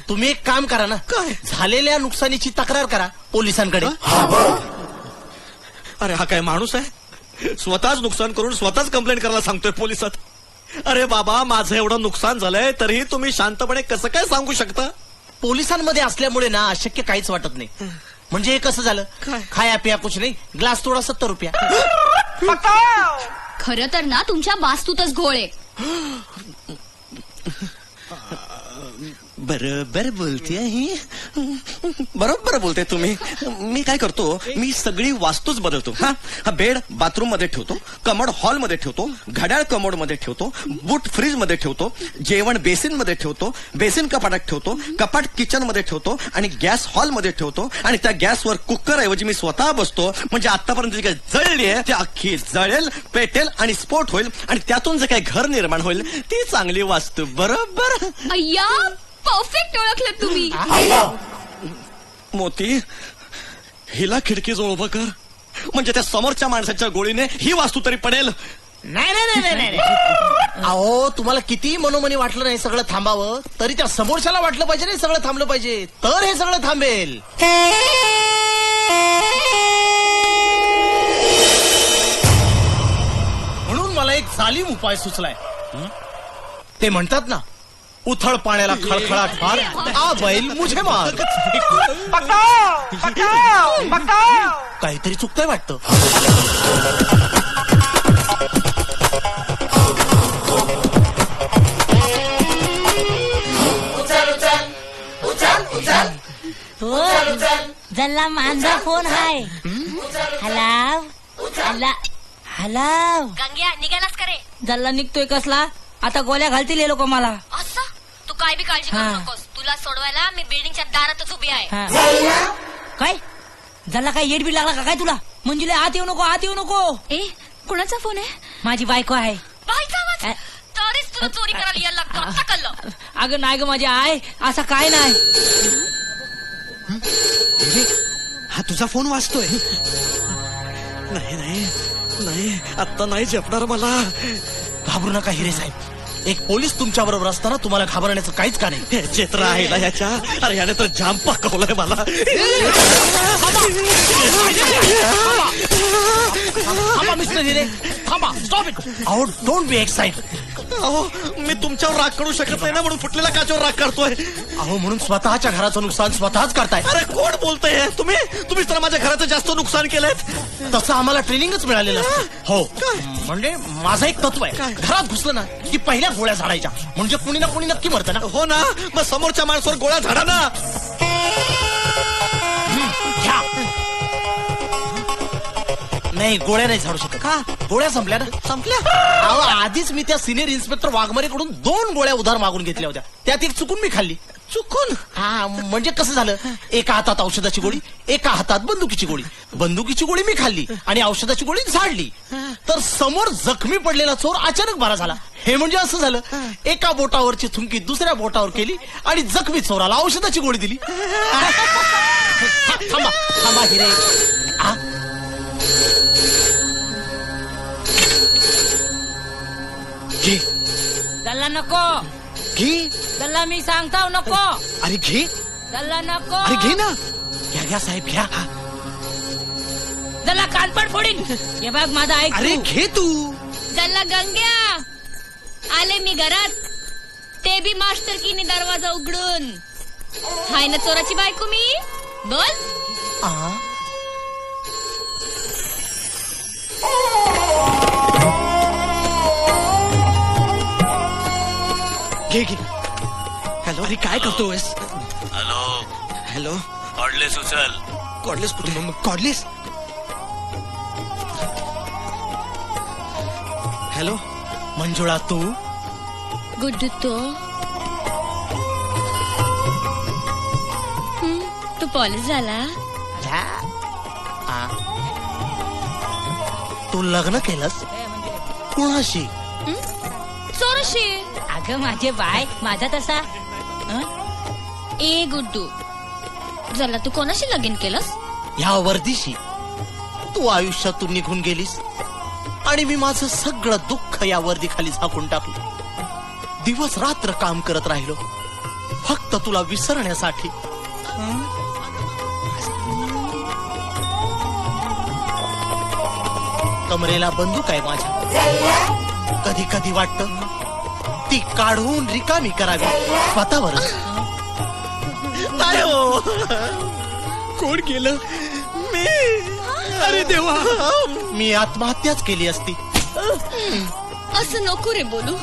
तुम्ही एक काम करा ना, झालेल्या नुकसानीची तक्रार करा पोलिसांकडे. अरे हा काय माणूस आहे? स्वतःच नुकसान करून स्वतःच कंप्लेंट करायला सांगतोय पोलिसात. अरे बाबा, माझं एवढं नुकसान झालंय तरीही तुम्ही शांतपणे कसं काय सांगू शकता? पोलिसांमध्ये असल्यामुळे ना अशक्य काहीच वाटत नाही. म्हणजे हे कसं झालं, खाया पिया कुछ नाही, ग्लास तोडा 70 रुपया. खरं तर ना तुमच्या वास्तूतच घोळ आहे. बरोबर बोलते ही, बरोबर बोलते तुम्ही. मी काय करतो, मी सगळी वास्तूच बदलतो. हा बेड बाथरूम मध्ये ठेवतो, कमोड हॉल मध्ये ठेवतो, घड्याळ कमोड मध्ये ठेवतो, बूट फ्रीज मध्ये ठेवतो, जेवण बेसिन मध्ये ठेवतो, बेसिन कपाटात ठेवतो, कपाट किचन मध्ये ठेवतो आणि गॅस हॉल मध्ये ठेवतो. आणि त्या गॅसवर कुकर ऐवजी मी स्वतः बसतो. म्हणजे आतापर्यंत जी काही जळली आहे ती अख्खी जळेल, पेटेल आणि स्फोट होईल. आणि त्यातून जे काही घर निर्माण होईल ती चांगली वास्तू. बरोबर? अय्या, परफेक्ट ओळखलं तुम्ही. मोती, हिला खिडकीजवळ उभं कर, म्हणजे त्या समोरच्या माणसाच्या गोळीने ही वास्तू तरी पडेल. नाही नाही नाही नाही. अहो, तुम्हाला किती मनोमनी वाटलं नाही सगळं थांबावं, तरी त्या समोरच्याला वाटलं पाहिजे नाही सगळं थांबलं पाहिजे, तर हे सगळं थांबेल. म्हणून मला एक जालीम उपाय सुचलाय. ते म्हणतात ना, उथळ पाण्याला खळखळाट फार, आ बैल मुझे मार. काहीतरी चुकतंय वाटतं. हो, जल्ला माझा फोन हाय. Hello hello hello. गंग्या, निघालास का रे? जल्ला निघतोय कसला? आता गोळ्या घालतील हे लोक मला. असं तू काय बी काळजी करू नकोस. तुला सोडवायला मी बिल्डिंगच्या दारातच उभी आहे. काय जल्ला, काय येड बी लागला का काय तुला? मंजुले, आत येऊ नको, आत येऊ नको. ए, कोणाचा फोन आहे? माझी बायको आहे. बाईचा आवाज? तरीच तुला चोरी करायला यायला लागतो. आता कळलं? अगं नाही ग माझी आहे, असं काय नाही. हा तुझा फोन वाजतोय. नाही नाही नाही, आता नाही झेपणार मला. घाबरू नका हिरे साहेब, एक पोलीस तुमच्या बरोबर असताना तुम्हाला घाबरण्याचं काहीच का नाही. चित्र आहे ना ह्याच्या. अरे याने तर जाम पकवलंय मला. थांबा मिस्टर हिरे, थांबा, स्टॉप इट. अहो, डोंट बी एक्साइटेड. अहो, मी तुमच्यावर राग करू शकत नाही ना, म्हणून फुटलेल्या काचेवर राग करतोय. अहो, म्हणून स्वतःच्या घराचं नुकसान स्वतःच करताय. अरे कोण बोलतंय? तुम्हीच तर माझ्या घराचं जास्त नुकसान केलंय. तसं आम्हाला ट्रेनिंगच मिळालेलं असतं. हो, म्हणजे माझं एक तत्व आहे, घरात घुसलं ना की पहिल्या गोळ्या झाडायच्या, म्हणजे कुणी ना कुणी नक्की मरतं ना. हो ना, मग समोरच्या माणसावर गोळ्या झाडा ना. घ्या. नाही गोळ्या नाही झाडू शकत. का? गोळ्या संपल्या ना. संपल्या? अहो, आधीच मी त्या सिनियर इन्स्पेक्टर वाघमारेकडून 2 गोळ्या उधार मागून घेतल्या होत्या. त्यात एक चुकून मी खाल्ली. चुकून? हा, म्हणजे कसं झालं, एका हातात औषधाची गोळी, एका हातात बंदुकीची गोळी. बंदुकीची गोळी मी खाल्ली आणि औषधाची गोळी झाडली. तर समोर जखमी पडलेला चोर अचानक बरा झाला. हे म्हणजे असं झालं, एका बोटावरची थुंकी दुसऱ्या बोटावर केली आणि जखमी चोराला औषधाची गोळी दिली. थांबा थांबा हिरे. आ? घे दल्ला नको. घे. दल्ला मी सांगताव नको. अरे घे. दल्ला नको. अरे घे ना. घ्या घ्या साहेब घ्या. दल्ला कानपड फोडीन. हे बघ माझा ऐक. अरे घे तू. चला गंग्या, आले मी घरात, ते बी मास्टर कीने दरवाजा उघडून. हाय ना चोराची बायको मी. बोल. आ? घे घे. हॅलो. अरे काय करतोयस? Hello hello. कॉडलेस उचल. कॉडलेस कुठे? कॉडलेस. हॅलो. मंजुळा तू? गुड्डू तो. तू पॉलिश झाला. आ? तू लग्न केलंस कुणाशी? चोरशी. अगं माझे बाय माझा तसा. ए गुड्डू, जरा तू कोणाशी लगीन केलंस? ह्या वर्दीशी. तू आयुष्यातून निघून गेलीस आणि मी माझं सगळं दुःख या वर्दीखाली झाकून टाकलं. दिवस रात्र काम करत राहिलो फक्त तुला विसरण्यासाठी. कमरेला बंदूक आहे माझ्या. कधी कधी वाटतं ती काढून रिकामी करावी स्वतःवरच. नाही हो. कोण केलं? मी. अरे देवा. मी आत्महत्याच केली असती. असं नको रे बोलू.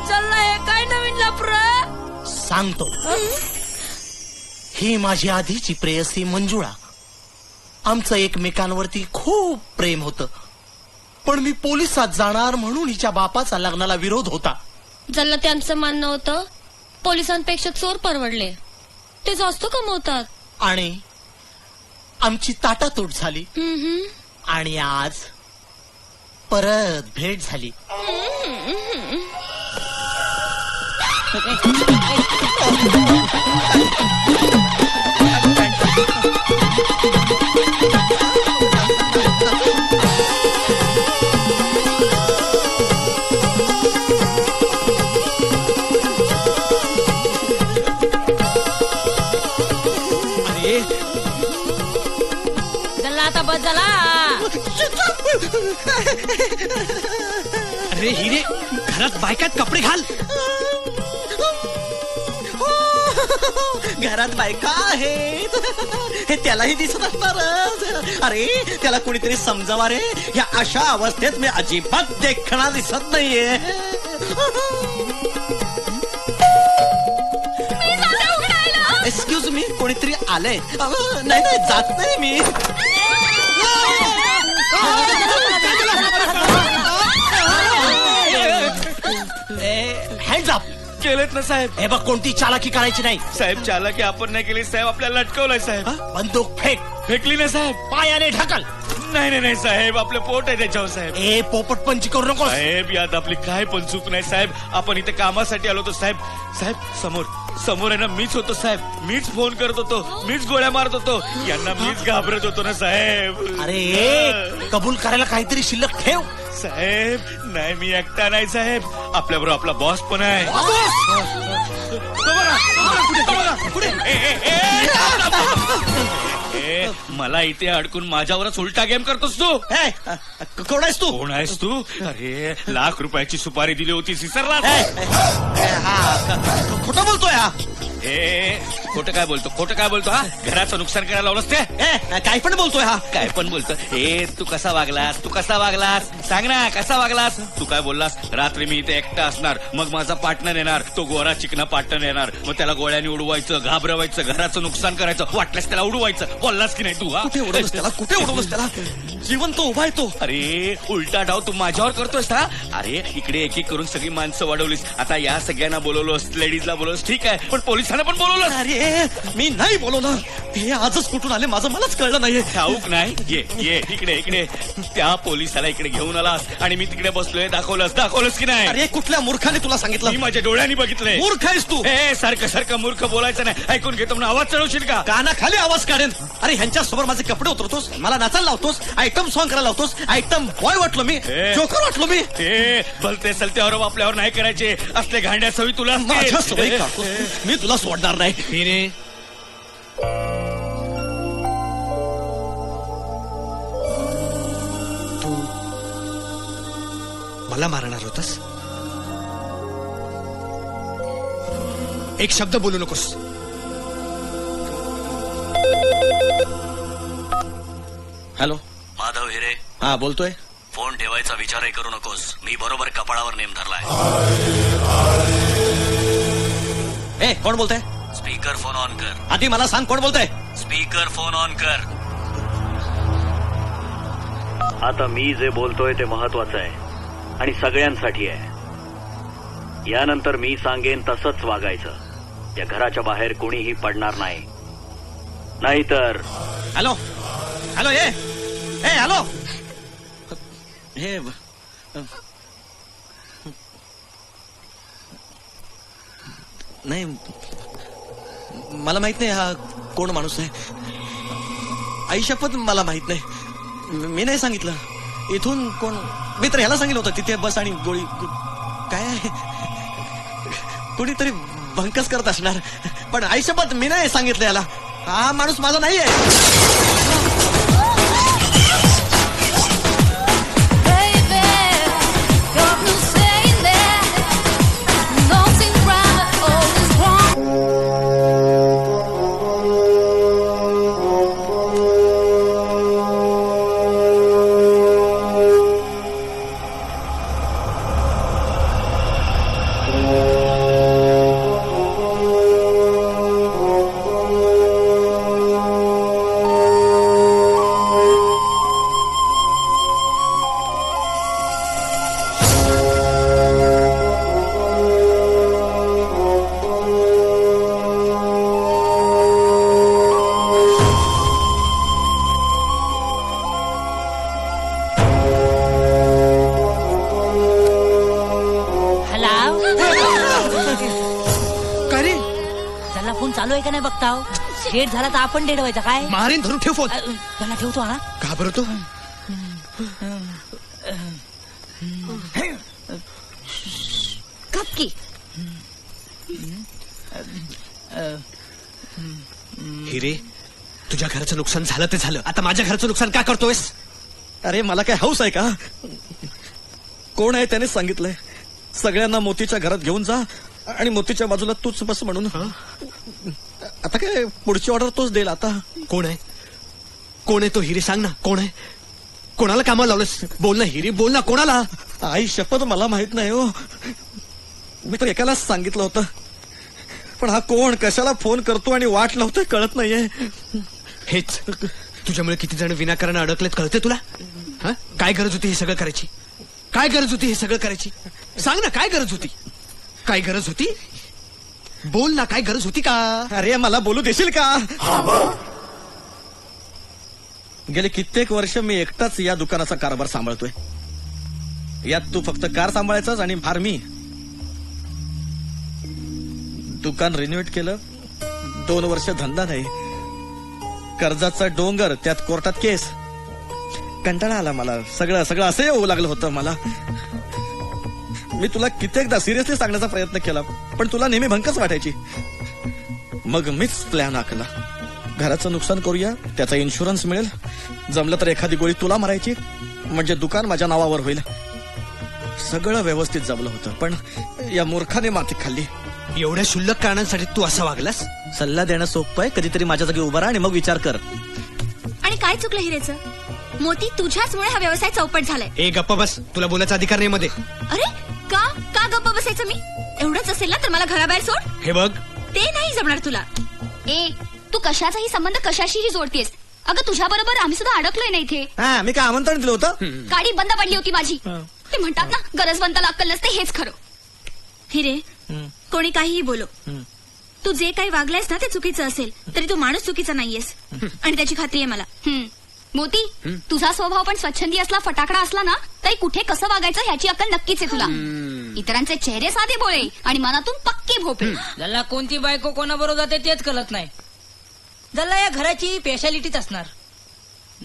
चल हे काय नवीन लफरा. सांगतो. ही माझी आधीची प्रेयसी मंजुळा. आमचं एकमेकांवरती खूप प्रेम होतं. पण मी पोलिसात जाणार म्हणून हिच्या बापाचा लग्नाला विरोध होता. जल्ला त्यांचं मानणं होतं पोलिसांपेक्षा चोर परवडले, ते जास्त कमवतात. आणि आमची ताटातूट झाली. आणि आज परत भेट झाली. दल्ला आता बस झाला. अरे हिरे, घरात बायकात कपडे घाल. घरात बायका आहेत हे त्यालाही दिसत असणारच. अरे त्याला कोणीतरी समजावा रे. या अशा अवस्थेत मी अजिबात देखणा दिसत नाहीये. एक्सक्यूज मी, कोणीतरी आलंय. नाही नाही जात नाही मी. Hands up. केलेत ना साहेब. हे बघ, कोणती चालाकी करायची नाही. साहेब चालाकी आपण नाही केली साहेब. आपल्याला लटकवलंय साहेब. बंदूक फेक. फेकली ना साहेब. पायाने ढकल. नाही नाही नाही साहेब, आपलं पोट आहे त्याच्यावर साहेब. ए पोपटपंची करू नको. साहेब यात आपली काय पण चूक नाही साहेब. आपण इथे कामासाठी आलो होतो साहेब. साहेब समोर समोर आहे ना मीच होतो साहेब. मीच फोन करत होतो, मीच गोळ्या मारत होतो. यांना मीच घाबरत होतो ना साहेब. अरे कबूल करायला काहीतरी शिल्लक ठेव. साहेब नाही, मी एकटा नाही साहेब. आपल्याबरोबर आपला बॉस पण आहे. मला इथे अडकून माझ्यावरच उलटा गेम करतोस तू. कोण आहेस तू? कोण आहेस तू? अरे लाख रुपयाची सुपारी दिली होती विसरला. खोटं बोलतोय हा. खोटं काय बोलतो हा घराचं नुकसान करायला लावलंस ते काय पण बोलतोय हा काय पण बोलतो तू कसा वागलास सांग ना कसा वागलास तू काय बोललास रात्री मी इथे एकटा असणार मग माझा पार्टनर येणार तो गोरा चिकना पार्टनर येणार मग त्याला गोळ्याने उडवायचं घाबरवायचं घराचं नुकसान करायचं वाटल्यास त्याला उडवायचं बोललास की नाही तू हा कुठे उडवलंस त्याला जिवंत उभा आहे तो अरे उलटा डाव तू माझ्यावर करतोस हा अरे इकडे एक एक करून सगळी माणसं वाढवलीस आता या सगळ्यांना बोलवलोस लेडीजला बोलवलोस ठीक आहे पण पोलिसांना पण बोलवलं अरे मी नाही बोलवलं हे आजच कुठून आले माझं मलाच कळलं नाहीये ठाऊक नाही ये इकडे त्या पोलिसाला इकडे घेऊन आलास आणि मी तिकडे बसलोय दाखवलंस की नाही अरे कुठल्या मूर्खाने तुला सांगितलं मी माझ्या डोळ्यांनी बघितलंय मूर्ख आहेस तू सारखं मूर्ख बोलायचं नाही ऐकून घेतो म्हणून आवाज चढवशील का कानाखाली आवाज काढेन अरे ह्यांच्या समोर माझे कपडे उतरतोस मला नाचायला लावतोस आयटम सॉंग करायला लावतोस आयटम बॉय वाटलो मी जोकर वाटलो मी ते भलते सलते आरोप आपल्यावर नाही करायचे असले घांड्या सवयी तुला माझ्या सवयी काढतोस मी तुला सोडणार नाही हिरे तू मला मारणार होतास एक शब्द बोलू नकोस हॅलो माधव हिरे हा बोलतोय फोन ठेवायचा विचारही करू नकोस मी बरोबर कपाळावर नेम धरलाय ए कोण बोलतंय स्पीकर फोन ऑन कर आधी मला सांग कोण बोलतंय स्पीकर फोन ऑन कर आता मी जे बोलतोय ते महत्वाचं आहे आणि सगळ्यांसाठी आहे यानंतर मी सांगेन तसंच वागायचं या घराच्या बाहेर कोणीही पडणार नाही नाहीतर हॅलो हॅलो ए हॅलो हे नाही मला माहित नाही हा कोण माणूस आहे आई शपथ मला माहित नाही मी नाही सांगितलं इथून कोण मी तर ह्याला सांगितलं होतं तिथे बस आणि गोळी काय आहे कुणीतरी भंकस करत असणार पण आई शपथ मी नाही सांगितलं याला हा माणूस माझा नाही आहे चालू आहे का नाही बघता डेट झाला तर आपण डेट व्हायचा काय मारेन धरून ठेव फोन त्याला ठेवतो ना घाबरतो कपकी हिरे तुझ्या घराचं नुकसान झालं ते झालं आता माझ्या घराचं नुकसान का करतोयस अरे मला काय हौस आहे का कोण आहे त्याने सांगितलंय सगळ्यांना मोतीच्या घरात घेऊन जा आणि मोतीच्या बाजूला तूच बस म्हणून आता काय पुढची ऑर्डर तोच देईल आता कोण आहे तो हिरे सांग ना कोण आहे कोणाला कामाला लावलंस बोल ना हिरे बोल ना कोणाला आई शपथ मला माहित नाही हो मी तर एकालाच सांगितलं होतं पण हा कोण कशाला फोन करतो आणि वाट लावतोय कळत नाहीये हेच तुझ्यामुळे किती जण विनाकारण अडकलेत कळते तुला काय गरज होती हे सगळं करायची काय गरज होती हे सगळं करायची सांग ना काय गरज होती काय गरज होती बोल ना काय गरज होती का अरे मला बोलू देशील का गेले कित्येक वर्ष मी एकटाच या दुकानाचा कारभार सांभाळतोय यात तू फक्त कार सांभाळायचाच आणि फार मी दुकान रिनोव्हेट केलं 2 वर्ष धंदा नाही कर्जाचा डोंगर त्यात कोर्टात केस कंटाळा आला मला सगळं असं येऊ लागलं होतं मला मी तुला कित्येकदा सिरियसली सांगण्याचा प्रयत्न केला पण तुला नेहमी भंकच वाटायची मग मीच प्लॅन आखला घराचं नुकसान करूया त्याचा इन्शुरन्स मिळेल जमलं तर एखादी गोळी तुला मारायची म्हणजे दुकान माझ्या नावावर होईल सगळं व्यवस्थित जमलं होतं, पण या मूर्खाने माती खाल्ली. एवढ्या क्षुल्लक कारणांसाठी तू असा वागलास? सल्ला देणं सोपं आहे, कधीतरी माझ्या जागी उभा राहा आणि मग विचार कर. आणि काय चुकलं हिरेचं? मोती, तुझ्याचमुळे हा व्यवसाय चौपट झालाय. ए गप्पा बस, तुला बोलायचा अधिकार नाही मध्ये. अरे का का गप्प बसायचं मी? एवढंच असेल ना तर मला घराबाहेर सोड. हे बघ, ते नाही जमणार तुला. ए तू कशाचाही संबंध कशाशीही जोडतेस. अगं तुझ्या बरोबर आम्ही सुद्धा अडकलोय ना इथे. हा, मी काय आमंत्रण दिलं होतं? गाडी बंद पडली होती माझी. ते म्हणतात ना गरजवंताला अक्कल नसते, हेच खरं. हिरे, कोणी काहीही बोलो, तू जे काही वागलायस ना ते चुकीचं असेल तरी तू माणूस चुकीचा नाहीयेस आणि त्याची खात्री आहे मला. मोती, तुझा स्वभाव पण स्वच्छंदी असला, फटाकडा असला ना तरी कुठे कसं वागायचं ह्याची अक्कल नक्कीच आहे तुला. इतरांचे चेहरे साधे भोळे आणि मनातून पक्के भोपळे. जल्ला कोणती बायको कोणाबरोबर जाते तेच कळत नाही. जल्ला या घराची स्पेशालिटीच असणार.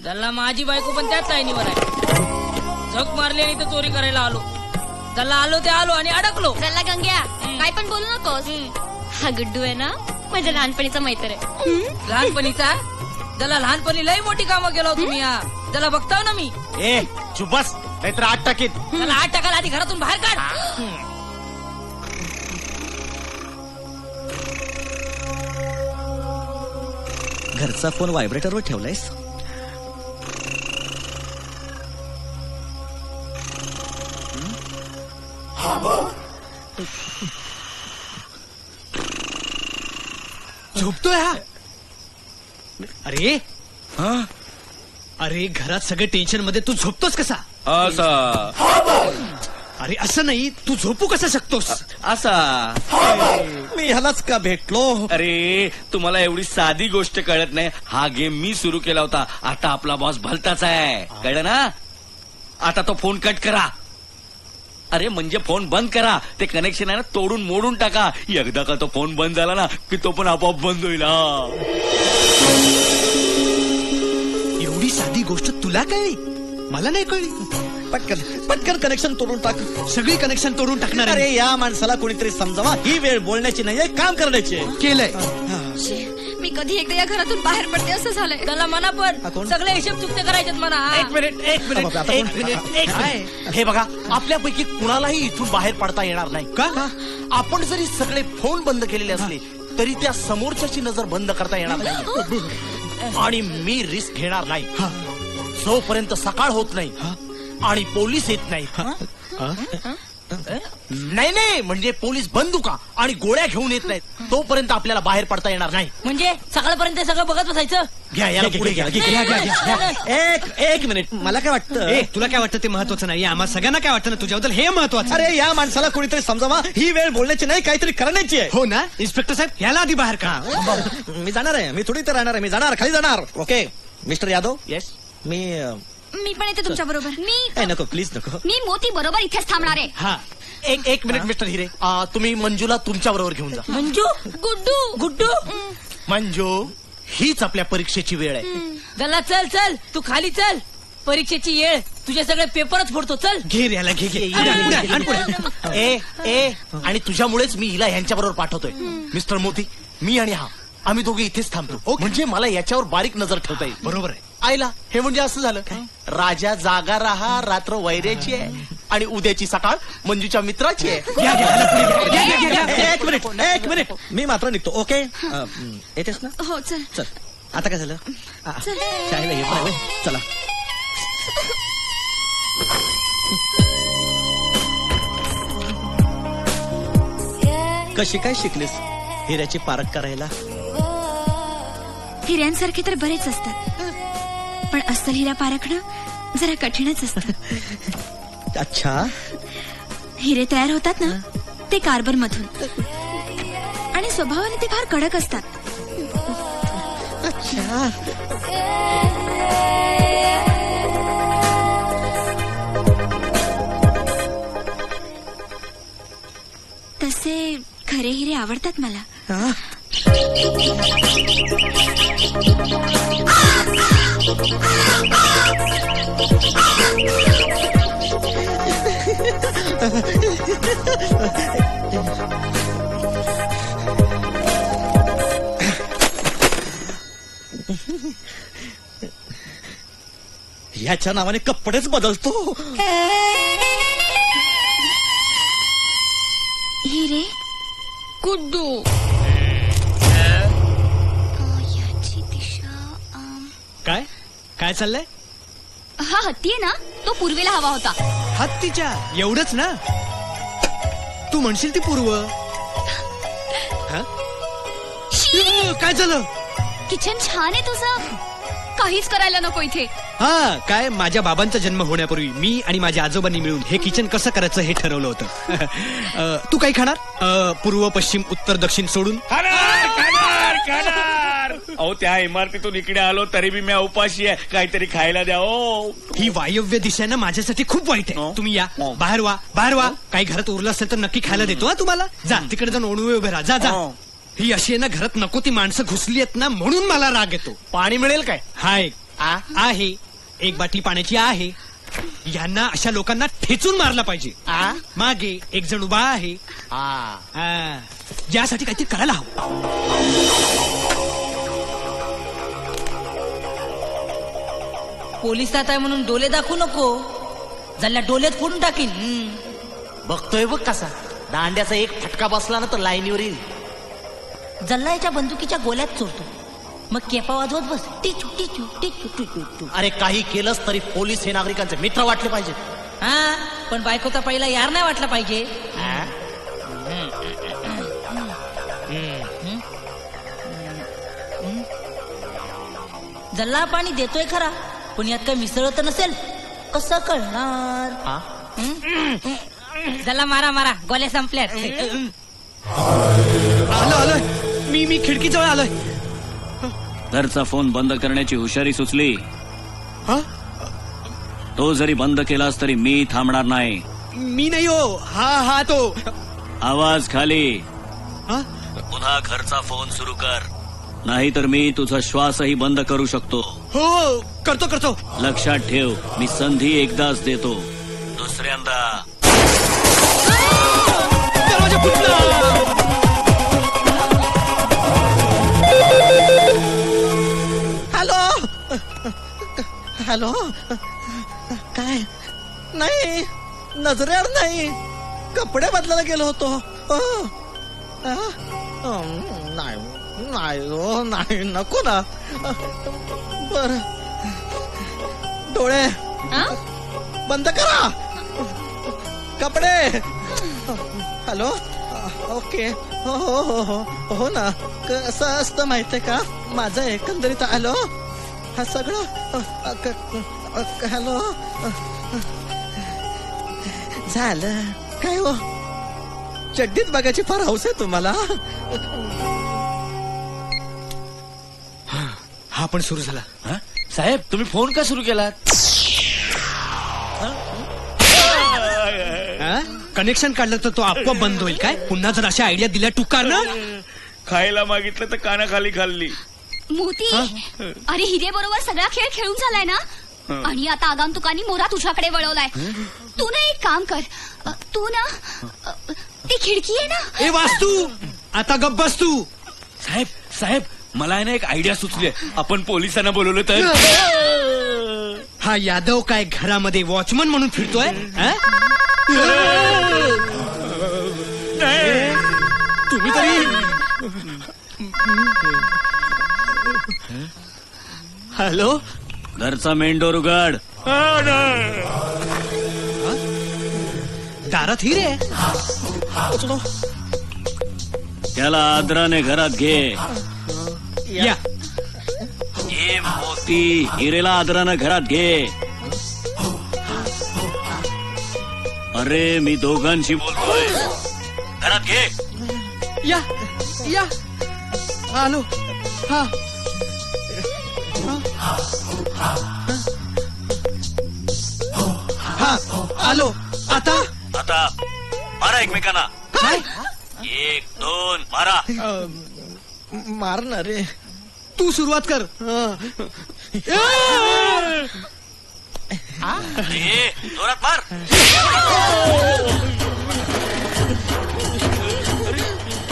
जल्ला माझी बायको पण त्याच लाईनीवर आहे. झक मारली आणि तर चोरी करायला आलो. जल्ला आलो ते आलो आणि अडकलो. चला गंग्या, काय पण बोलू नकोस. हा गुड्डू आहे ना माझ्या लहानपणीचा मैत्र आहे. लहानपणीचा? जला लहानपणी लई मोठी कामं केलं तुम्ही. जला बघताव ना मी. ए चुप बस, नाहीतर 8 टाकीत. त्याला 8 टाकायला आधी घरातून बाहेर काढ. घरचा फोन व्हायब्रेटरवर ठेवलायस? झोपतोय हा? अरे अरे घरात सगळे टेन्शन मध्ये तू झोपतोस कसा? असा अरे असं नाही, तू झोपू कसा शकतोस? असा मी ह्यालाच का भेटलो? अरे तुम्हाला एवढी साधी गोष्ट कळत नाही. हा गेम मी सुरू केला होता. आता आपला बॉस भलताच आहे, कळलं ना? आता तो फोन कट करा. अरे म्हणजे फोन बंद करा. ते कनेक्शन आहे ना तोडून मोडून टाका. एकदा का तो फोन बंद झाला ना की तो पण आपोआप बंद होईल. एवढी साधी गोष्ट तुला कळली, मला नाही कळली. पटकन पटकन कनेक्शन तोडून टाक. सगळी कनेक्शन तोडून टाकणार आहे. अरे या माणसाला कोणीतरी समजावा, ही वेळ बोलण्याची नाहीये, काम करण्याची. केलंय. मी कधी एकदा या घरातून बाहेर पडते असं झालंय. त्याला म्हणा पण सगळे हिशोब चुकते करायचेत म्हणा. एक मिनिट. हे बघा, आपल्यापैकी कुणालाही इथून बाहेर पडता येणार नाही. का? आपण जरी सगळे फोन बंद केलेले असले तरी त्या समोरच्याची नजर बंद करता येणार नाही. आणि मी रिस्क घेणार नाही जोपर्यंत सकाळ होत नाही आणि पोलीस येत नाहीत. नाही म्हणजे पोलीस बंदुका आणि गोळ्या घेऊन येत नाहीत तोपर्यंत आपल्याला बाहेर पडता येणार नाही. म्हणजे सकाळपर्यंत सगळं बघत बसायचं. घ्या याला पुढे घ्या. एक मिनिट, मला काय वाटतं? ए तुला काय वाटतं ते महत्वाचं नाही, आम्हा सगळ्यांना काय वाटतं ना तुझ्याबद्दल हे महत्वाचं. अरे या माणसाला कोणीतरी समजावा, ही वेळ बोलण्याची नाही, काहीतरी करण्याची आहे. हो ना इन्स्पेक्टर साहेब, याला आधी बाहेर का? मी जाणार आहे, मी थोडी तर राहणार आहे, मी जाणार, खाली जाणार. Okay mister Yadav. येस. मी पण येते तुमच्या बरोबर. नको प्लीज नको. मी मोती बरोबर इथेच थांबणार आहे. हा एक मिनिट मिस्टर हिरे, तुम्ही मंजूला तुमच्या बरोबर घेऊन जा. मंजू, गुड्डू. मंजू, हीच आपल्या परीक्षेची वेळ आहे. जल्ला चल चल, तू खाली चल. परीक्षेची येळ, तुझे सगळे पेपरच फोडतो. चल घे रे याला, घे. आणि तुझ्यामुळेच मी हिला ह्यांच्या बरोबर पाठवतोय. मिस्टर मोती, मी आणि आम्ही दोघे इथेच थांबतो. म्हणजे मला याच्यावर बारीक नजर ठेवता येईल. बरोबर आहे. आईला हे म्हणजे असं झालं, राजा जागा राहा, रात्र वैऱ्याची आहे आणि उद्याची सकाळ मंजूच्या मित्राची आहे. एक मिनिट मी मात्र निघतो. ओके येतेस ना? हो चल. चल आता काय झालं? चायला हे पण चला. कशी काय शिकलीस हिऱ्याची पारख करायला? हिऱ्यांसारखे तर बरेच असतात, पण अस्सल हिरा पारखणं जरा कठीणच असतं. अच्छा. हिरे तयार होतात ना ते कार्बन मधून, आणि स्वभावाने ते फार कडक असतात. अच्छा. तसे खरे हिरे आवडतात मला. ह्याच्या नावाने कपडेच बदलतो. हिरे गुड्डू याची दिशा काय काय चाललंय? हा हत्ती आहे ना, तो पूर्वेला हवा होता. हत्तीच्या एवढंच ना? तू म्हणशील ती पूर्व. हा? काय झालं? किचन छान आहे तुझं, काहीच करायला नको इथे. हा काय, माझ्या बाबांचा जन्म होण्यापूर्वी मी आणि माझ्या आजोबांनी मिळून हे किचन कसं करायचं हे ठरवलं होतं. तू काही खाणार? पूर्व पश्चिम उत्तर दक्षिण सोडून? अहो त्या इमारतीतून इकडे आलो तरी बी मी उपाशी आहे, काहीतरी खायला द्या. ओ ही वायव्य दिशा ना माझ्यासाठी खूप वाईट आहे. तुम्ही या, बाहेर वा, बाहेर वा. काही घरात उरलं असेल तर नक्की खायला देतो हा तुम्हाला. जा तिकडे जाऊन ओणवे उभे राहा. जा जा. ही अशी आहे ना, घरात नको ती माणसं घुसली आहेत ना, म्हणून मला राग येतो. पाणी मिळेल काय? हाय आहे, एक बाटली पाण्याची आहे. यांना अशा लोकांना ठेचून मारला पाहिजे. मागे एक जण उभा आहे, ज्यासाठी काहीतरी करायला हवं. पोलिसात आहे म्हणून डोले दाखवू नको, जल्ला डोलेत फोडून टाकीन. बघतोय बघ कसा, दांड्याचा एक फटका बसला ना तर लाईनीवर येईल. जल्ला याच्या बंदुकीच्या गोल्यात चोरतो, मग केपा वाजवत बस. टिचू टिचू टिचू टिचू टिचू. अरे काही केलंच तरी पोलीस हे नागरिकांचे मित्र वाटले पाहिजेत. हा, पण बायकोचा पहिला यार नाही वाटला पाहिजे. जल्ला पाणी देतोय खरा, पण यात काही मिसळत नसेल, कसं कळणार? जल्ला मारा मारा, गोल्या संपल्यात. आलोय मी खिडकीजवळ आलोय. घरचा फोन बंद करण्याची हुशारी सुचली. तो जरी बंद केलास तरी मी थांबणार नाही. मी नाही हो, हा तो. आवाज खाली. पुन्हा घरचा फोन सुरू कर, नाहीतर मी तुझा श्वासही बंद करू शकतो. हो करतो. लक्षात ठेव, मी संधी एकदाच देतो, दुसऱ्यांदा. दरवाजा फुटला. हॅलो काय? नाही, नजरेआड नाही, कपडे बदलायला गेलो होतो. नाही नको ना. बर, डोळे बंद करा, कपडे. Hello, okay. हो ना. कसं असतं माहितीये का, माझं एकंदरीत. हॅलो, हा सगळं. हॅलो, झालं काय हो? चड्डीत बघायची फार हौस आहे तुम्हाला. हा पण सुरू झाला. साहेब तुम्ही फोन का सुरू केलात? कनेक्शन काढलं तर तो आपोआप बंद होईल काय? पुन्हा जर अशा आयडिया दिल्या टुकार ना. खायला मागितलं तर कानाखाली खाल्ली. मोती, अरे हिरे बरोबर सगळा खेळ खेळून झालाय ना, आणि आता आगांतुकांनी मोरा तुझ्याकडे वळवलाय. तू ना एक काम कर, तू ना ती खिडकी आहे ना. ए वास्तू, आता गप्प बस तू. साहेब मला आहे ना एक आयडिया सुचली. आपण पोलिसांना बोलवलं तर? हा यादव काय घरामध्ये वॉचमन म्हणून फिरतोय? तुम्ही तरी. हॅलो, घरचा मेन डोर उघड. दारात हिरे. त्याला आदराने घरात घे. या. ये मोती, हिरेला आदरानं घरात घे. अरे मी दोघांशी बोलतोय, घरात घे. या आलो. हा आलो. आता मारा एकमेकांना. काय? 1 2 मारा. मारणार रे. तू सुरुवात कर. जोरात मार.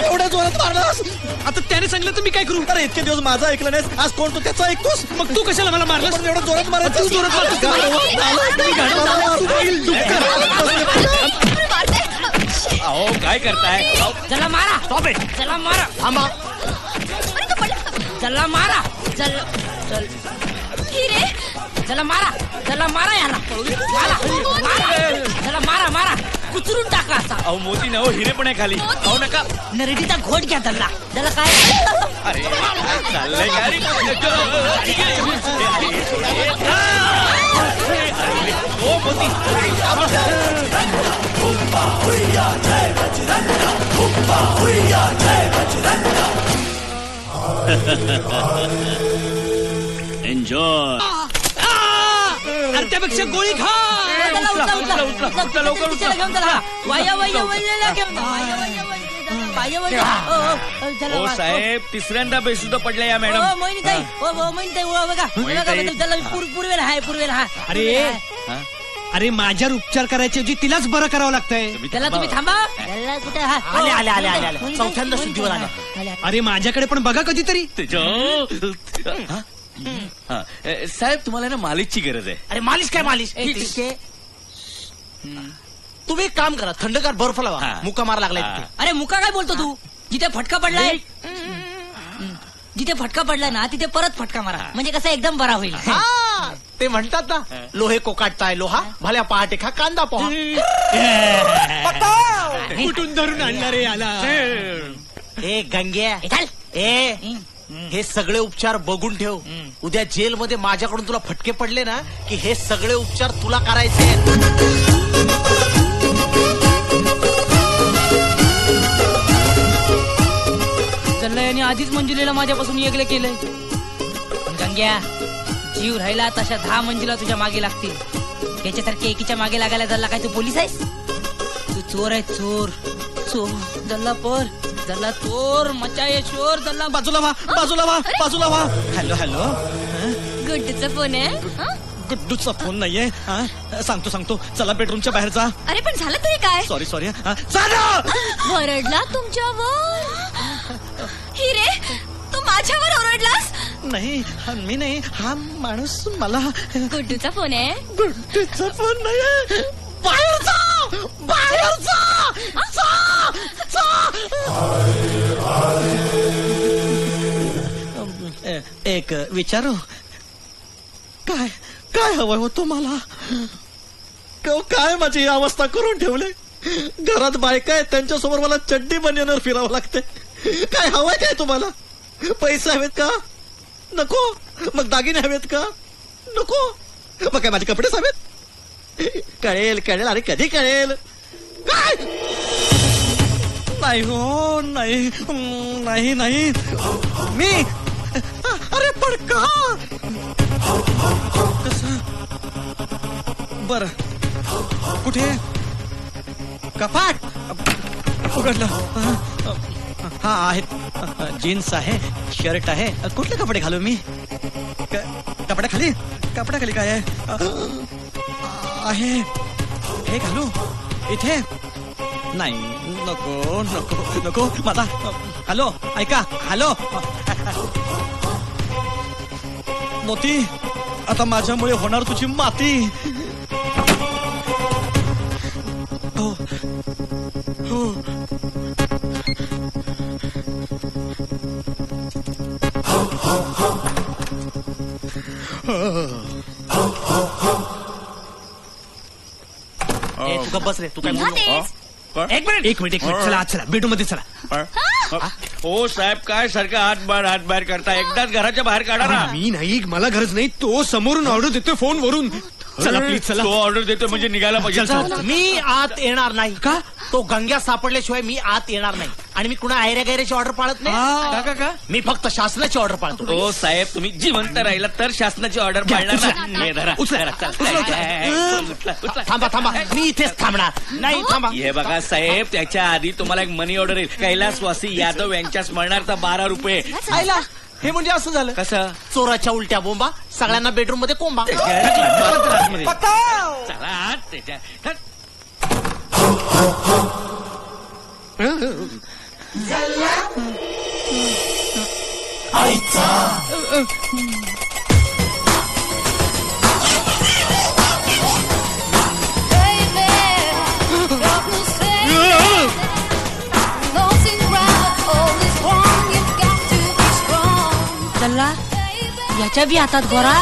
एवढ्या जोरात मारलास? आता त्याने सांगितलं तर मी काय करू? अरे इतके दिवस माझं ऐकलं नाहीस, आज कोण तू त्याचं ऐकतोस? मग तू कशाला मला मारलास? पण एवढं जोरात मारायचं? तू जोरात मारतोस. मारताय. अहो काय करताय चला मारा. Stop it. चला मारा. थांबा. चला मारा. चल. हिरे चला मारा. चला मारा याला. मारा. चला मारा. कुचरून टाका असा. अहो मोती ना हो हिरे पण आहे खाली. अहो नका. नरडीचा घोट घ्या त्याला. त्याला काय अरे चाललंय काय रे? ओ मोती एन्जॉय. अरे त्यापेक्षा गोळी खा. उचला लवकर उचला घेऊन चला. ओ साहेब तिसऱ्यांदा बेशुद्ध पडल्या या मॅडम. पूर्वेला हाय. अरे माझ्यावर उपचार करायच्या ऐवजी तिलाच बरं करावं लागतंय. त्याला तुम्ही थांबा. त्याला कुठे आले. चौथ्यांदा शुद्धीवर आले. अरे माझ्याकडे पण बघा कधीतरी. साहेब तुम्हाला ना मालिशची गरज आहे. अरे मालिश काय मालिश. तुम्ही एक काम करा, थंडगार बर्फ लावा. हा. मुका मार लागलाय तिथे. अरे मुका काय बोलतो तू. जिथे फटका पडलाय ना तिथे परत फटका मारा. म्हणजे कसं एकदम बरा होईल. हा, ते म्हणतात ना, लोहे को काटताय लोहा, भल्या पहाटे खा कांदा पोहा. कुठून धरून आणणार रे याला. ए गंग्या, हे सगळे उपचार बघून ठेव. उद्या जेलमध्ये माझ्याकडून तुला फटके पडले ना की हे सगळे उपचार तुला करायचे. यांनी आधीच मंजुलीला माझ्यापासून वेगळे केलंय. गंग्या, जीव राहिला तशा 10 मंजुला तुझ्या मागे लागतील. याच्यासारख्या एकीच्या मागे लागायला झाला काय तू पोलीस आहेस. तू चोर आहे. चोर जल्ला पर जल्ला चोर मचाये शोर. जल्ला बाजूला व्हा. हॅलो. गुड्डूचा फोन आहे. गुड्डूचा फोन नाहीये. सांगतो. चला बेडरूमच्या बाहेर जा. अरे पण झालं तरी काय. सॉरी. ओरडला तुमच्यावर. हिरे तू माझ्यावर ओरडलास. नाही मी नाही. हा माणूस मला. गुड्डूचा फोन आहे. गुड्डूचा फोन नाहीये. बाहेर जा. एक विचारू. काय हवंय हो तुम्हाला. काय माझी अवस्था करून ठेवले. घरात बायका आहेत, त्यांच्यासमोर मला चड्डी बनियानवर फिरावं लागते. काय हवंय काय तुम्हाला. पैसे हवेत का. नको. मग दागिने हवेत का. नको. मग काय माझे कपडेच हवेत. कळेल. अरे कधी कळेल. काय नाही हो. नाही मी. अरे पण का. कसं बर. कुठे. कपाट उघडलं. हा आहेत. जीन्स आहे, शर्ट आहे. कुठले कपडे घालू मी. कपड्याखाली काय आहे. हे घालू इथे. नाही नको माझा. हॅलो ऐका. हॅलो मोती, आता माझ्यामुळे होणार तुझी माती. हो तू बस रे. तू काय बोलू नको. एक मिनिट चला बेडरूम मध्ये चला. ओ साहेब काय सारखं हात बाहेर करता. एकदाच घराच्या बाहेर काढा ना. मी नाही. मला गरज नाही. तो समोरून ऑर्डर देतोय फोनवरून. चला प्लीज चला. तो ऑर्डर देतो म्हणजे निघायला पाहिजे. मी आत येणार नाही. का. तो गंग्या सापडल्याशिवाय मी आत येणार नाही. आणि मी कुणा आयऱ्या गैऱ्याची ऑर्डर पाळत नाही. का मी फक्त शासनाची ऑर्डर पाळतो. ओ साहेब तुम्ही जिवंत राहिला तर शासनाची ऑर्डर पाळणार. थांबा. मी इथेच थांबणार नाही. थांबा. हे बघा साहेब, त्याच्या आधी तुम्हाला एक मनी ऑर्डर येईल. कैलासवासी यादव यांच्या स्मरणार्थ 12 रुपये. आयला हे म्हणजे असं झालं. कसं. चोराच्या उलट्या बोंबा, सगळ्यांना बेडरूम मध्ये कोंबा. चला त्याच्या याच्या बी हातात गोरा.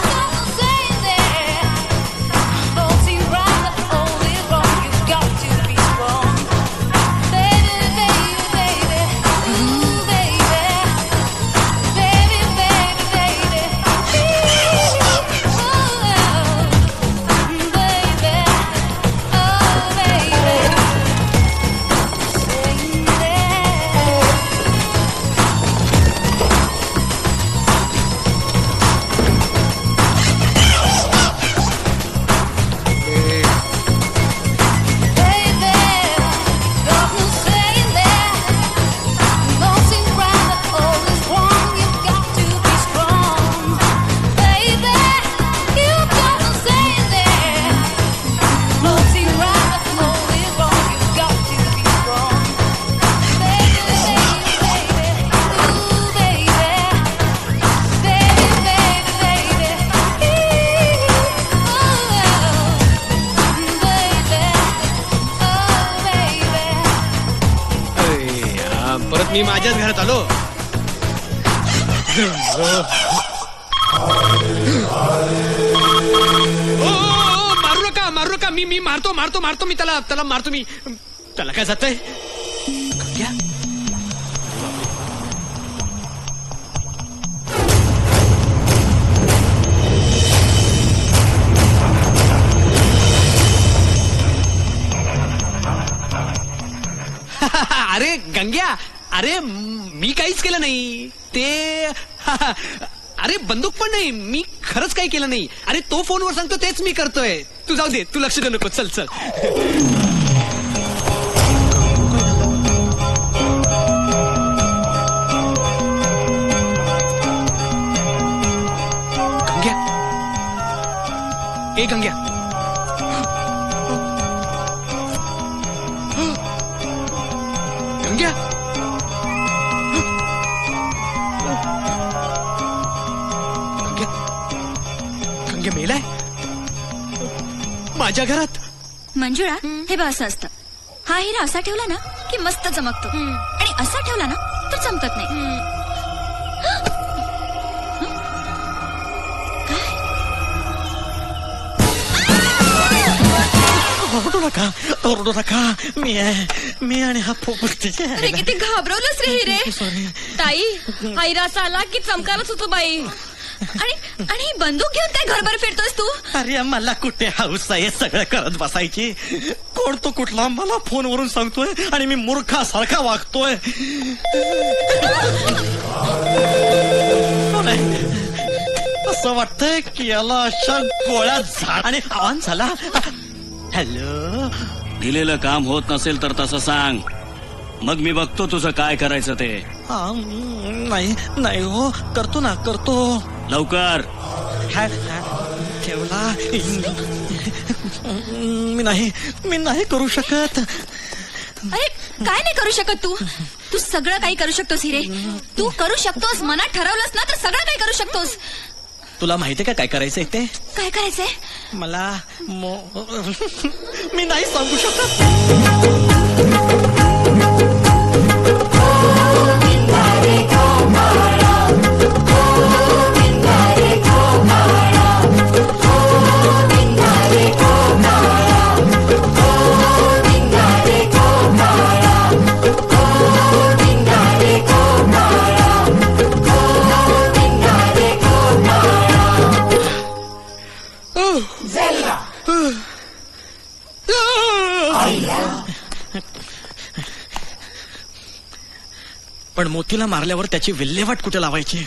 परत मी माझ्याच घरात आलो. मारू नका मी मारतो मी त्याला मारतो मी. त्याला काय जातंय? अरे गंग्या, अरे मी काहीच केलं नाही ते. अरे बंदूक पण नाही, मी खरंच काही केलं नाही. अरे तो फोनवर सांगतो तेच मी करतोय. तू जाऊ दे, तू लक्ष देऊ नको. चल चल. गंग्या, ए गंग्या, गंग्या, गंग्या मेलाय माझ्या घरात. मंजुळा, हे बघ असं असतं. हा हिरा असा ठेवला ना की मस्त चमकतो, आणि असा ठेवला ना तर चमकत नाही. ओरडू नका. मी आणि हा पोपट. अरे किती घाबरवलंस रे हिरे. सॉरी ताई, हा हिरा असा आला की चमकायलाच होतो बाई. आणि बंदूक घेऊन काय घरभर फिरतोस तू? अरे मला कुठे हाऊस आहे सगळं करत बसायची. कोण तो कुठला मला फोनवरून सांगतोय आणि मी मूर्खासारखा वागतोय. असं वाटतंय की याला अशा गोळ्या झाड आणि आवाज झाला. हॅलो, दिलेलं काम होत नसेल तर तसं सांग, मग मी बघतो तुझं काय करायचं ते. नाही हो, करतो ना, करतो लवकर. ठेवला. मी नाही करू शकत. अरे काय नाही करू शकत तू सगळं काही करू शकतोस हिरे. तू करू शकतोस, मनात ठरवलंस ना तर सगळं काही करू शकतोस. तुला माहितीये का काय करायचंय ते? काय करायचंय? मला मी नाही सांगू शकत. पण मोतीला मारल्यावर त्याची विल्हेवाट कुठे लावायची?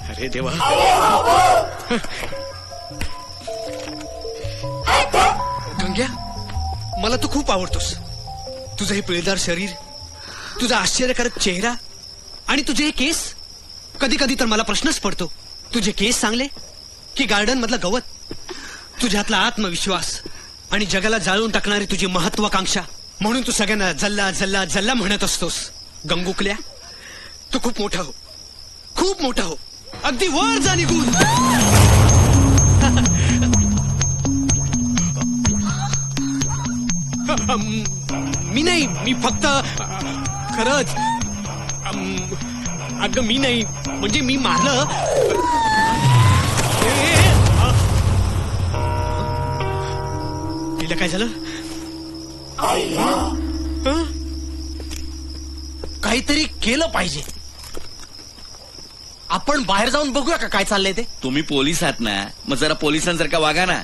अरे देवा. गंग्या, मला तू खूप आवडतोस. तुझं हे पिळदार शरीर, तुझा आश्चर्यकारक चेहरा आणि तुझे हे केस. कधी कधी तर मला प्रश्नच पडतो, तुझे केस चांगले की गार्डन मधलं गवत? तुझ्यातला आत्मविश्वास, आणि जगाला जाळून टाकणारी तुझी महत्वाकांक्षा, म्हणून तू सगळ्यांना जल्ला जल्ला जल्ला म्हणत असतोस. गंगुकल्या, तू खूप मोठा हो, खूप मोठा हो, अगदी वर जा निघून. मी नाही, मी फक्त खरंच अगं मी नाही, म्हणजे मी मारलं. तिला काय झालं? काहीतरी केलं पाहिजे. आपण बाहेर जाऊन बघूया का काय चाललंय ते. तुम्ही पोलीस आहात ना, मग जरा पोलिसांसारखा वागा ना.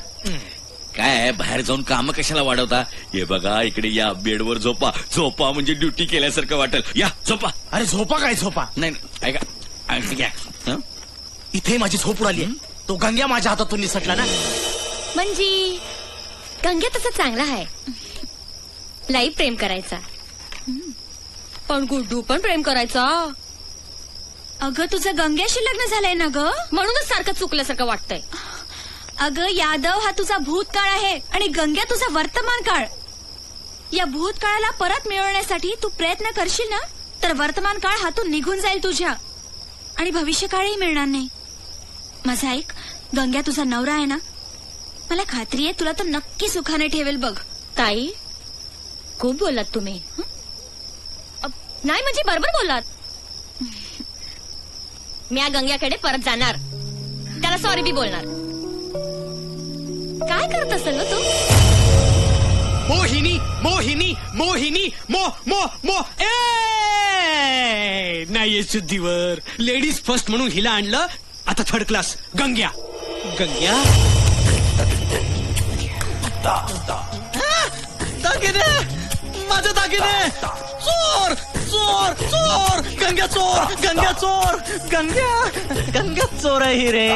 काय आहे, बाहेर जाऊन काम कशाला वाढवता. हे बघा, इकडे या, बेडवर झोपा. झोपा म्हणजे ड्युटी केल्यासारखं वाटेल. या झोपा. अरे झोपा काय झोपा. नाही ऐका, आणखी घ्या. हं? इथे माझी झोप उडाली. तो गंग्या माझ्या हातातून निसटला ना. म्हणजे गंग्या तसा चांगला आहे, लई प्रेम करायचा. पण गुड्डू पण प्रेम करायचा. अगं तुझं गंग्याशी लग्न झालंय ना ग, म्हणूनच सारखं चुकल्यासारखं वाटतंय. अगं यादव हा तुझा भूतकाळ आहे आणि गंग्या तुझा वर्तमान काळ. या भूतकाळाला परत मिळवण्यासाठी तू प्रयत्न करशील ना, तर वर्तमान काळ हातून निघून जाईल तुझ्या, आणि भविष्यकाळही मिळणार नाही. माझा ऐक, गंग्या तुझा नवरा आहे ना, मला खात्री आहे तुला तर नक्की सुखाने ठेवेल बघ. ताई, खूप बोललात तुम्ही. नाही म्हणजे बरोबर बोललात. मी या गंग्याकडे परत जाणार, त्याला सॉरी बी बोलणार. काय करत असेल तू? मोहिनी मोहिनी मोहिनी मो मो मो ए नाहीये शुद्धीवर. लेडीज फर्स्ट म्हणून हिला आणलं, आता थर्ड क्लास. गंग्या गंग्या दागिने, माझे दागिने. चोर चोर चोर. गंग्या चोर, गंग्या चोर. गंग्या चोर आहे ही रे.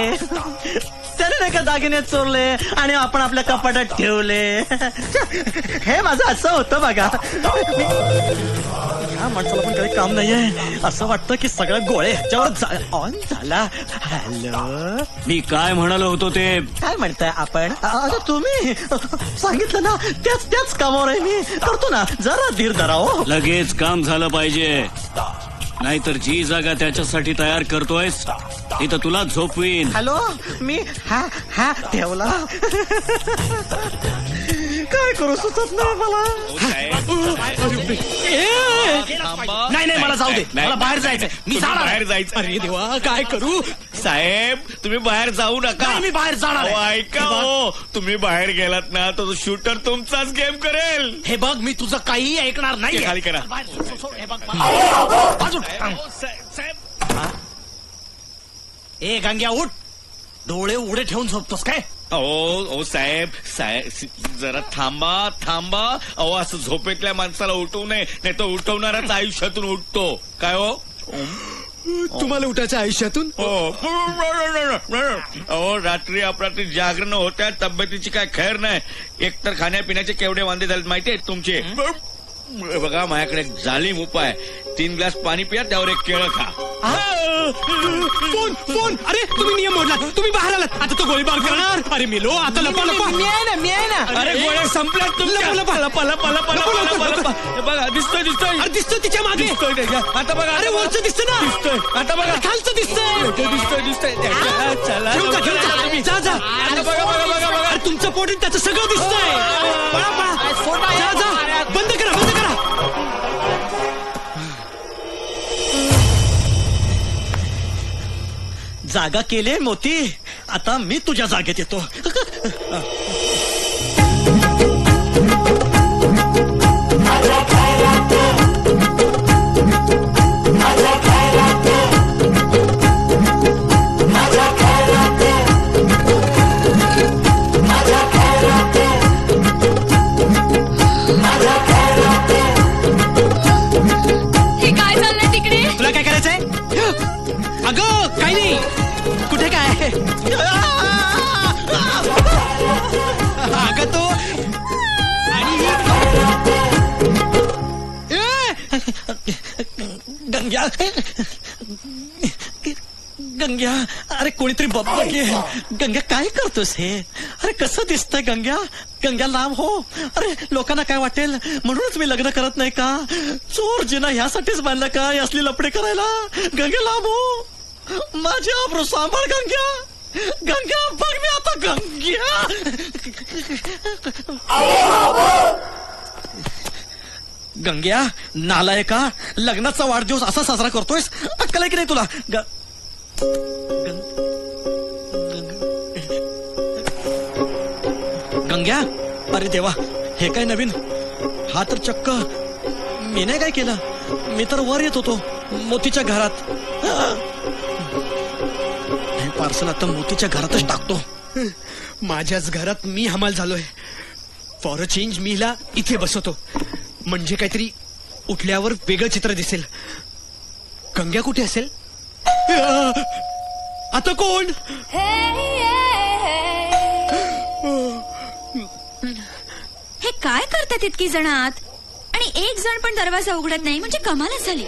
त्याने नाही का दागिने चोरले आणि आपण आपल्या कपाटात ठेवले. हे माझं असं होतं बघा. ह्या माणसाला पण काही काम नाहीये. असं वाटतं की सगळ्या गोळे ह्याच्यावर ऑन झाला. हॅलो, मी काय म्हणालो होतो ते. काय म्हणताय आपण? तुम्ही सांगितलं ना, त्याच कामावर आहे मी. करतो ना, जरा धीर धरा हो. लगेच काम झालं पाहिजे, नाहीतर जी जागा त्याच्यासाठी तयार करतोयस तिथं तुला झोपवीन. हॅलो, मी हा ठेवला. काय करू सुचत नाही मला. नाही नाही, मला जाऊ दे. मला बाहेर जायचंय. मी जाणार. बाहेर जायचं. अरे देवा, काय करू. साहेब, तुम्ही बाहेर जाऊ नका. नाही, मी बाहेर जाणार आहे. अहो, ऐका हो, तुम्ही बाहेर गेलात ना, तो शूटर तुमचाच गेम करेल. हे बघ, मी तुझं काहीही ऐकणार नाही. ते खाली करा. हे बघ, बाजू. ए गंग्या, उठ. डोळे उघडे ठेवून झोपतोस काय? ओ साहेब, जरा थांबा. अहो, असं झोपेतल्या माणसाला उठवू नये, नाही तर उठवणाराच आयुष्यातून उठतो. काय हो? तुम्हाला उठायच्या आयुष्यातून? अहो, रात्री अपरात्री जागरण होत्या, तब्येतीची काय खैर नाही. एकतर खाण्यापिण्याचे केवढे वांदे झालेत माहितीये तुमचे. बघा, माझ्याकडे एक जालीम उपाय. 3 ग्लास पाणी पिया, त्यावर एक केळं खा. फोन. अरे तुम्ही नियम मोडला, तुम्ही बाहेर आलात. आता तो गोळीबार करणार. अरे मेलो, आता लपा. मी आहे ना. अरे गोळ्या संपल्यात तुमच्या. बघा, दिसतोय. अरे दिसतोय तिच्या मागे. आता बघा. अरे वरचं दिसतं ना. दिसतोय. आता बघा, खालचं दिसतंय. चला. जा. अरे तुमचं पोट त्याचं सगळं दिसतंय. जा. बंद करा. जागा केली मोती. आता मी तुझ्या जागेत येतो. हे काय चाललंय तिकडे? तुला काय करायचंय? अगं काही नाही. कुठे काय? अगं तो आणि गंग्या, अरे कोणीतरी बघ की गंग्या काय करतोस हे? अरे कसं दिसतंय गंग्या? गंग्या लांब हो. अरे लोकांना काय वाटेल म्हणूनच मी लग्न करत नाही का? चोर जिना ह्यासाठीच बांधलं का असली लपडे करायला? गंग्या लांब हो. माझी आबरू सांभाळ गंग्या. गंग्या बघ मी आता गंग्या. गंग्या नालायका, लग्नाचा वाढदिवस असा साजरा करतोयस? अक्कल आहे की नाही तुला? गंग्या, अरे देवा, हे काय नवीन? हा तर चक्क मी नाही काय केलं. मी तर वर येत होतो मोतीच्या घरात. हे पार्सल आता मोतीच्या घरातच टाकतो. माझ्याच घरात मी हमाल झालोय. फॉर अ चेंज मी हिला इथे बसवतो, म्हणजे काहीतरी उठल्यावर वेगळं चित्र दिसेल. गंग्या कुठे असेल? आता कोण? हे काय करतात इतकी जण आत आणि एक जण पण दरवाजा उघडत नाही, म्हणजे कमालच झाली.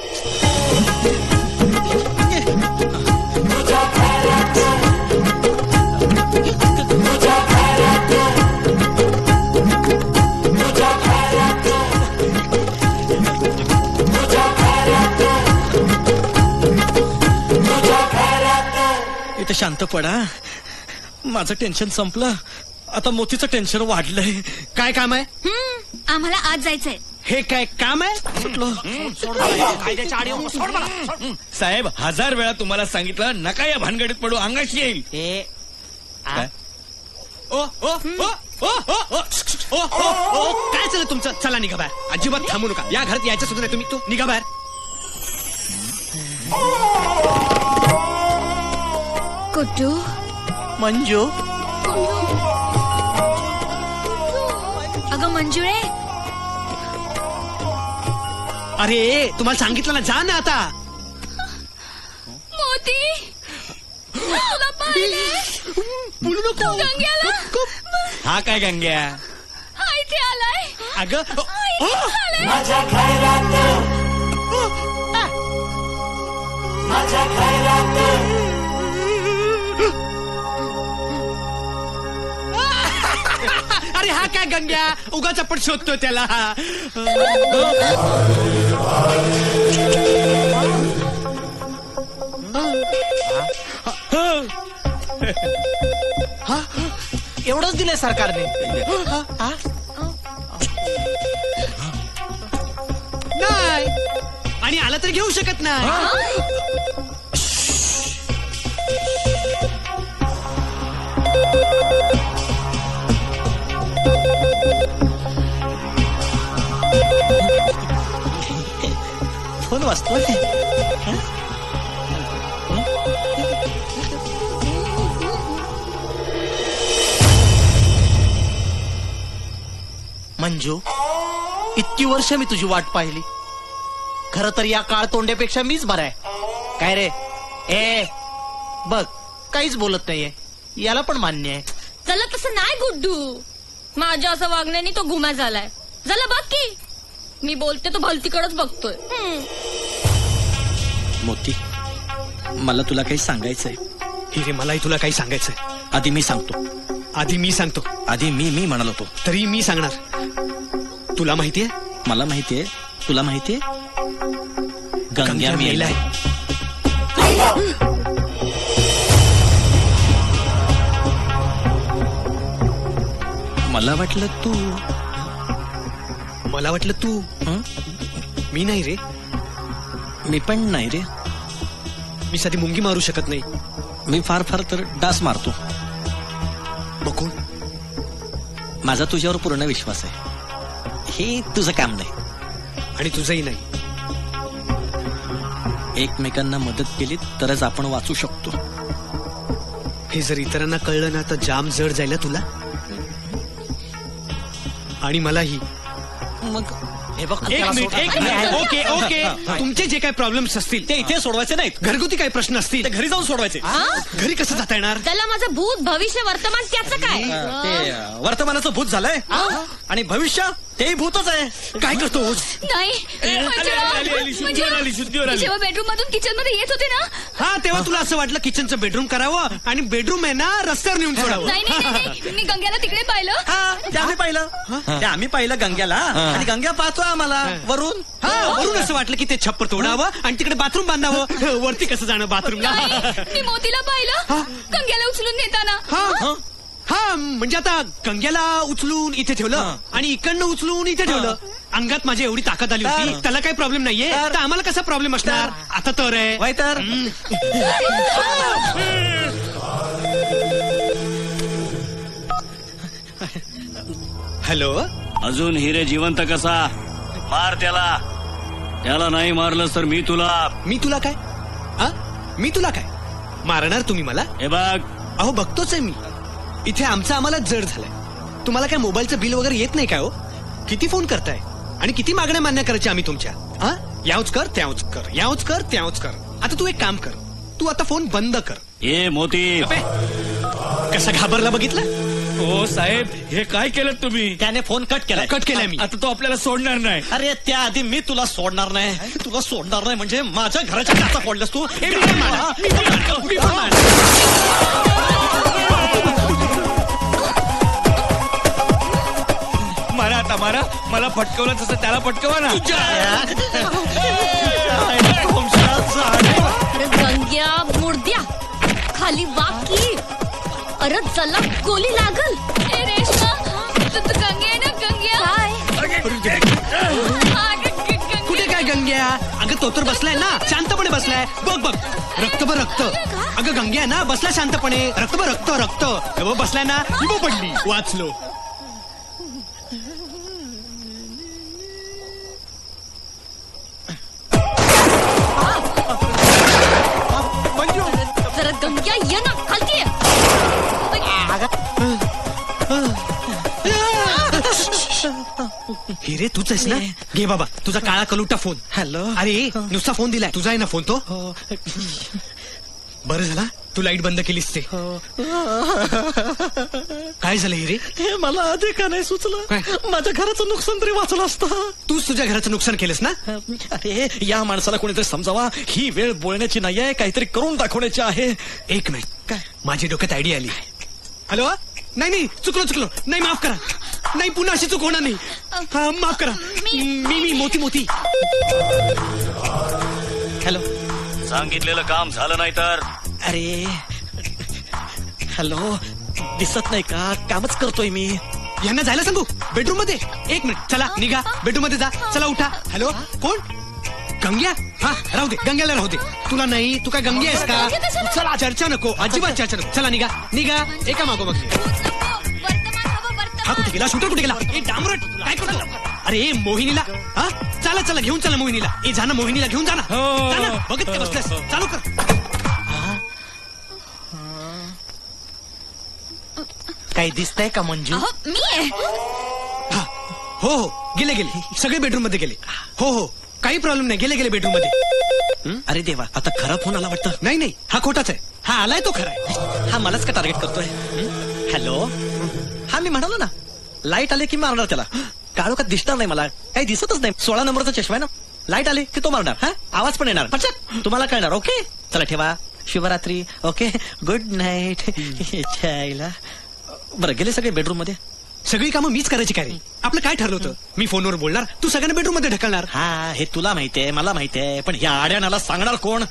इथे शांत पडा. माझं टेन्शन संपलं, आता मोतीचं टेन्शन वाढलंय. काय काम आहे? आम्हाला आज जायचंय. हे काय काम आहे? साहेब 1000 वेळा तुम्हाला सांगितलं नका या भानगडीत पडू, अंगाशी येईल. काय? ओ ओ ओ ओ ओ ओ ओ काय चाललं तुमचं? चला निघा बाहेर. अजिबात थांबू नका. या घरात यायचं सुद्धा नाही तुम्ही. तू निघा बाहेर. कुट्टू, मंजू, अगं मंजुळे, अरे तुम्हाला सांगितलं ना, जा ना आता. मोती, तुला पाहिलंय? बोलू नको. गंग्याला हा काय गंग्या? हा इथे आलाय. अगं माझ्या अरे हा काय गंग्या? उगाच आपण शोधतो त्याला. एवढंच दिलंय सरकारने. नाही, आणि आला तर घेऊ शकत नाही. फोन वाजतोय. मंजू, इतकी वर्ष मी तुझी वाट पाहिली. खरं तर या काळ तोंड्यापेक्षा मीच बरा आहे. काय रे? ए बघ, काहीच बोलत नाहीये. याला पण मान्य आहे. चला तसं नाही गुड्डू. माझ्या असं वागण्याने तो गुमा झालाय. चला बघ की मी बोलते तो भलतीकडेच बघतोय. मोती, मला तुला काही सांगायचंय. हिरे, मलाही तुला काही सांगायचंय. आधी मी सांगतो. आधी मी सांगतो. आधी मी म्हणालो होतो. तरी मी सांगणार. तुला माहितीये? मला माहितीये. तुला माहितीये? गंग्या मेलाय. मला वाटलं तू. मी नाही रे. मी पण नाही रे. मी साधी मुंगी मारू शकत नाही. मी फार तर डास मारतो. बघून माझा तुझ्यावर पूर्ण विश्वास आहे. हे तुझं काम नाही. आणि तुझंही नाही. एकमेकांना मदत केली तरच आपण वाचू शकतो. हे जर इतरांना कळलं ना तर जाम जड जायला तुला आणि मलाही. मग हे बघ, एक मिनिट. ओके. तुमचे जे काही प्रॉब्लेम्स असतील ते इथे सोडवायचे नाहीत. घरगुती काही प्रश्न असतील ते घरी जाऊन सोडवायचे. घरी कसं जाता येणार? त्याला माझं भूत भविष्य वर्तमान त्याचं काय? ते वर्तमानाचं भूत झालंय. आणि भविष्य तेही भूतच आहे. काय करतोस? नाही शुद्धीवर जेव्हा बेडरूम मधून किचन मध्ये येत होते ना, हा तेव्हा तुला असं वाटलं किचनचं बेडरूम करावं आणि बेडरूम आहे ना रस्त्यावर नेऊन सोडावं. नाही मी गंग्याला तिकडे पाहिलं. हा ते आम्ही पाहिलं. ते आम्ही पाहिलं गंग्याला आणि गंग्या पाहतोय आम्हाला वरून. हा वरून असं वाटलं की ते छप्पर तोडावं आणि तिकडे बाथरूम बांधावं. वरती कसं जाणं बाथरूमला? मी मोतीला पाहिलं गंग्याला उचलून नेताना. हा म्हणजे आता गंग्याला उचलून इथे ठेवलं आणि इकडनं उचलून इथे ठेवलं. अंगात माझी एवढी ताकद आली होती, त्याला काही प्रॉब्लेम नाहीये, तर आम्हाला कसा प्रॉब्लेम असणार? आता तर आहे वाय तर. हॅलो. अजून हिरे जिवंत कसा? मार त्याला. त्याला नाही मारलंस तर मी तुला. मी तुला काय? मी तुला काय मारणार? तुम्ही मला? हे बघ. अहो बघतोच आहे मी. इथे आमचं आम्हाला जड झालंय. तुम्हाला काय मोबाईलचं बिल वगैरे येत नाही काय हो? किती फोन करताय आणि किती मागण्या मान्य करायच्या आम्ही तुमच्या? यावच कर त्यावच कर, यावच कर त्यावच कर. आता तू एक काम कर, तू आता फोन बंद कर. ए मोती. कसा घाबरला बघितलं? हो साहेब, हे काय केलं तुम्ही? त्याने फोन कट केलाय. कट केलाय मी. आता तो आपल्याला सोडणार नाही. अरे त्याआधी मी तुला सोडणार नाही. तुला सोडणार नाही म्हणजे माझ्या घराच्या काचा फोडल्यास तू. मारा आता मारा. मला फटकवलं तसं त्याला फटकवा ना. अरे गंग्या मुर्द्या खाली वाकी. अरे चला गोली लागल. ए रेश्मा, तू गंग्या आहे ना? गंग्या कुठे काय गंग्या? अगं तो तर बसलाय ना, शांतपणे बसलाय. बघ बघ रक्त ब रक्त. अगं गंग्या ना बसला शांतपणे. रक्त ब रक्त रक्त. बसलाय ना. पडली. वाचलो. जरा गंग्या ये ना खालती ये. हिरे तूच आहेस ना? घे बाबा तुझा काळा कलुटा फोन. हॅलो. अरे नुसता फोन दिलाय. तुझा आहे ना फोन तो? बरं झाला तू लाईट बंद केलीस ते. काय झालं हिरे? हे मला आधी का नाही सुचलं? माझ्या घराचं नुकसान तरी वाचलं असतं. तूच तुझ्या घराचं नुकसान केलंस ना? अरे या माणसाला कोणीतरी समजावा. ही वेळ बोलण्याची नाहीये, काहीतरी करून दाखवण्याची आहे. एक मिनिट. काय? माझ्या डोक्यात आयडिया आली. हॅलो. नाही चुकलो. नाही माफ करा. नाही पुन्हा अशी चूक होणार नाही. हा माफ करा. मी मोती. हॅलो. सांगितलेलं काम झालं नाही तर? अरे हॅलो. दिसत नाही का? कामच करतोय मी. यांना जायला सांगू बेडरूम मध्ये. एक मिनिट. चला निघा बेडरूम मध्ये जा. चला उठा. हॅलो कोण? गंग्या. हा राहू दे. गंग्याला राहू दे. तुला नाही. तू काय गंग्या आहेस का? चला चर्चा नको. अजिबात चर्चा नको. चला निघा. एका मागो मग. हा कुठे गेला? शूटर कुठे गेला? डामरट काय करतो? अरे मोहिनीला. हा चला घेऊन चला मोहिनीला. जाना मोहिनीला घेऊन जाना. बघत का बसल्यास? चालू कर. काही दिसतंय का मंजू? मी आहे. हो गेले सगळे बेडरूम मध्ये गेले. हो काही प्रॉब्लेम नाही. गेले बेडरूम मध्ये. अरे देवा, आता खरा फोन आला वाटतं. नाही हा खोटाच आहे. हा आलाय तो खरा आहे. हा मलाच का टार्गेट करतोय? हॅलो. हा मी म्हणालो ना लाईट आले की मारणार त्याला. काळोखात दिसणार नाही मला. काही दिसतच नाही. 16 नंबरचा चष्मा आहे ना. लाईट आले की तो मारणार. हा आवाज पण येणार. पटकन तुम्हाला कळणार. ओके चला ठेवा. शुभरात्री. Okay good night. बरं गेले सगळे बेडरूम मध्ये. सगळी कामं मीच करायची काय रे? आपलं काय ठरलं होतं? मी फोनवर बोलणार, तू सगळ्यांना बेडरूम मध्ये ढकलणार. हा हे तुला माहितीये, मला माहितीये, पण या आड्यानाला सांगणार कोण?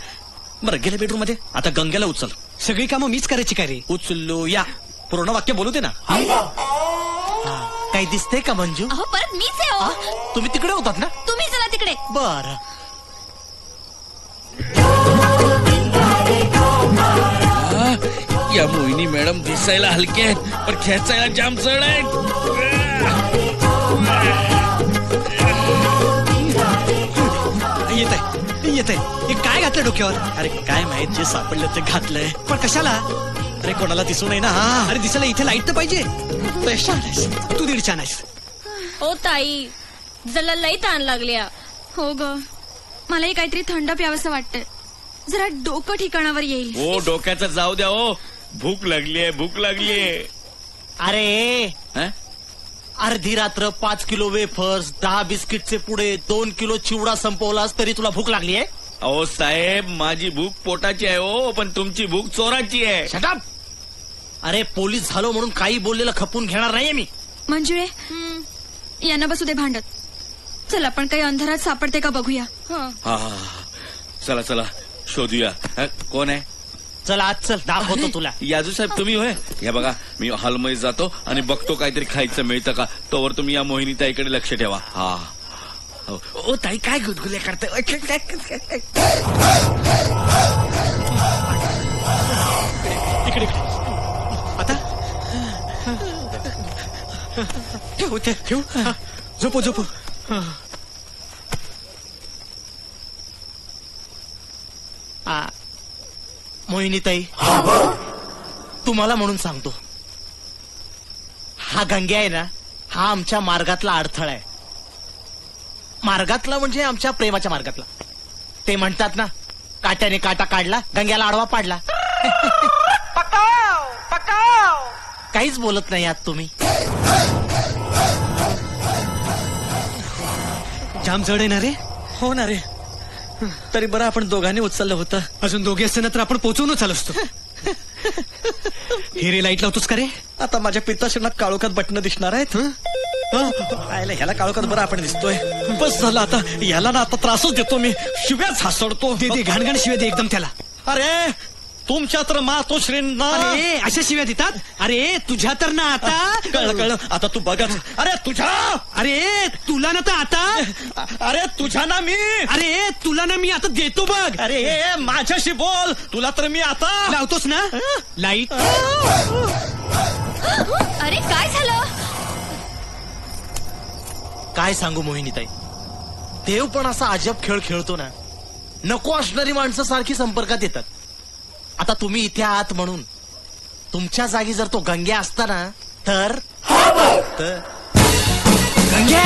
बरं गेले बेडरूम मध्ये. आता गंग्याला उचल. सगळी कामं मीच करायची काय रे? उचलू या. पूर्ण वाक्य बोलू दे ना. काही दिसतंय का मंजू? अहो परत मीच आहे. हो तुम्ही तिकडे होतात ना? तुम्ही चला तिकडे. बरं. या मोहिनी मॅडम दिसायला हलके आहेत पण खेचायला जाम जड आहेत. येत आहे. हे काय घातलं डोक्यावर? अरे काय माहित, जे सापडलं ते घातलंय. पण कशाला? अरे कोणाला दिसू नये ना. अरे दिसायला इथे लाईट तर पाहिजे. तू 1.5 आहेस. ओ ताई जरा लई ताण लागल्या. हो ग मलाही काहीतरी थंड प्यावंसं वाटतंय. जरा डोकं ठिकाणावर येईल. ओ डोक्याचं जाऊ द्या. ओ भूक लागलीये. अरे अर्धी रात्र 5 किलो वेफर्स, 10 बिस्किटचे पुडे, 2 किलो चिवडा संपवलास तरी तुला भूक लागली आहे? अहो साहेब, माझी भूक पोटाची आहे हो, पण तुमची भूक चोराची आहे. शटअप. अरे पोलीस झालो म्हणून काही बोललेलं खपून घेणार नाहीये मी. मंजुळे यांना बसू दे भांडत. चल आपण काही अंधारात सापडते का बघूया. हा चला चला शोधूया. कोण आहे? चल आज चल दाखवतो तुला. याजू साहेब तुम्ही होय? हे बघा मी हॉलमध्ये जातो आणि बघतो काहीतरी खायचं मिळतं का. तोवर तुम्ही या मोहिनी ताईकडे लक्ष ठेवा. हा. ओ ताई काय गुदगुल्या करते? इकडे आता ठेव ठेव. झोपू झोपू. मोहिनीताई तुम्हाला म्हणून सांगतो, हा गंग्या आहे ना, हा आमच्या मार्गातला अडथळा आहे. मार्गातला म्हणजे आमच्या प्रेमाच्या मार्गातला. ते म्हणतात ना, काट्याने काटा काढला, गंग्याला आडवा पाडला. काहीच बोलत नाही आहात तुम्ही. जाम जड आहे ना रे. हो ना रे. तरी बरं आपण दोघांनी उचललं होतं. अजून दोघे असते ना तर आपण पोचवूनच आलो असतो. हिरे लाईट लावतोस का रे? आता माझ्या पित्ताशनात काळोखात बटणं दिसणार आहेत. ह्याला काळोखात बरं आपण दिसतोय. बस झालं आता. याला ना आता त्रासच देतो मी. शिव्याच हासडतो. दे घाणघाण शिव्या दे एकदम त्याला. अरे तुमच्या तर मातोश्रींना. अरे अशा शिव्या देतात? अरे तुझ्या तर ना आता. कळलं आता तू बघच. अरे तुझ्या. अरे तुला ना तर आता. अरे तुझ्या ना मी. अरे तुला ना मी आता देतो बघ. अरे माझ्याशी बोल. तुला तर मी आता लावतोस ना लाईट. अरे काय झालं? काय सांगू मोहिनीताई, देव पण असा अजब खेळ खेळतो ना. नको असणारी माणसं सारखी संपर्कात येतात. आता तुम्ही इथे आहात म्हणून. तुमच्या जागी जर तो गंग्या असता ना तर गंग्या.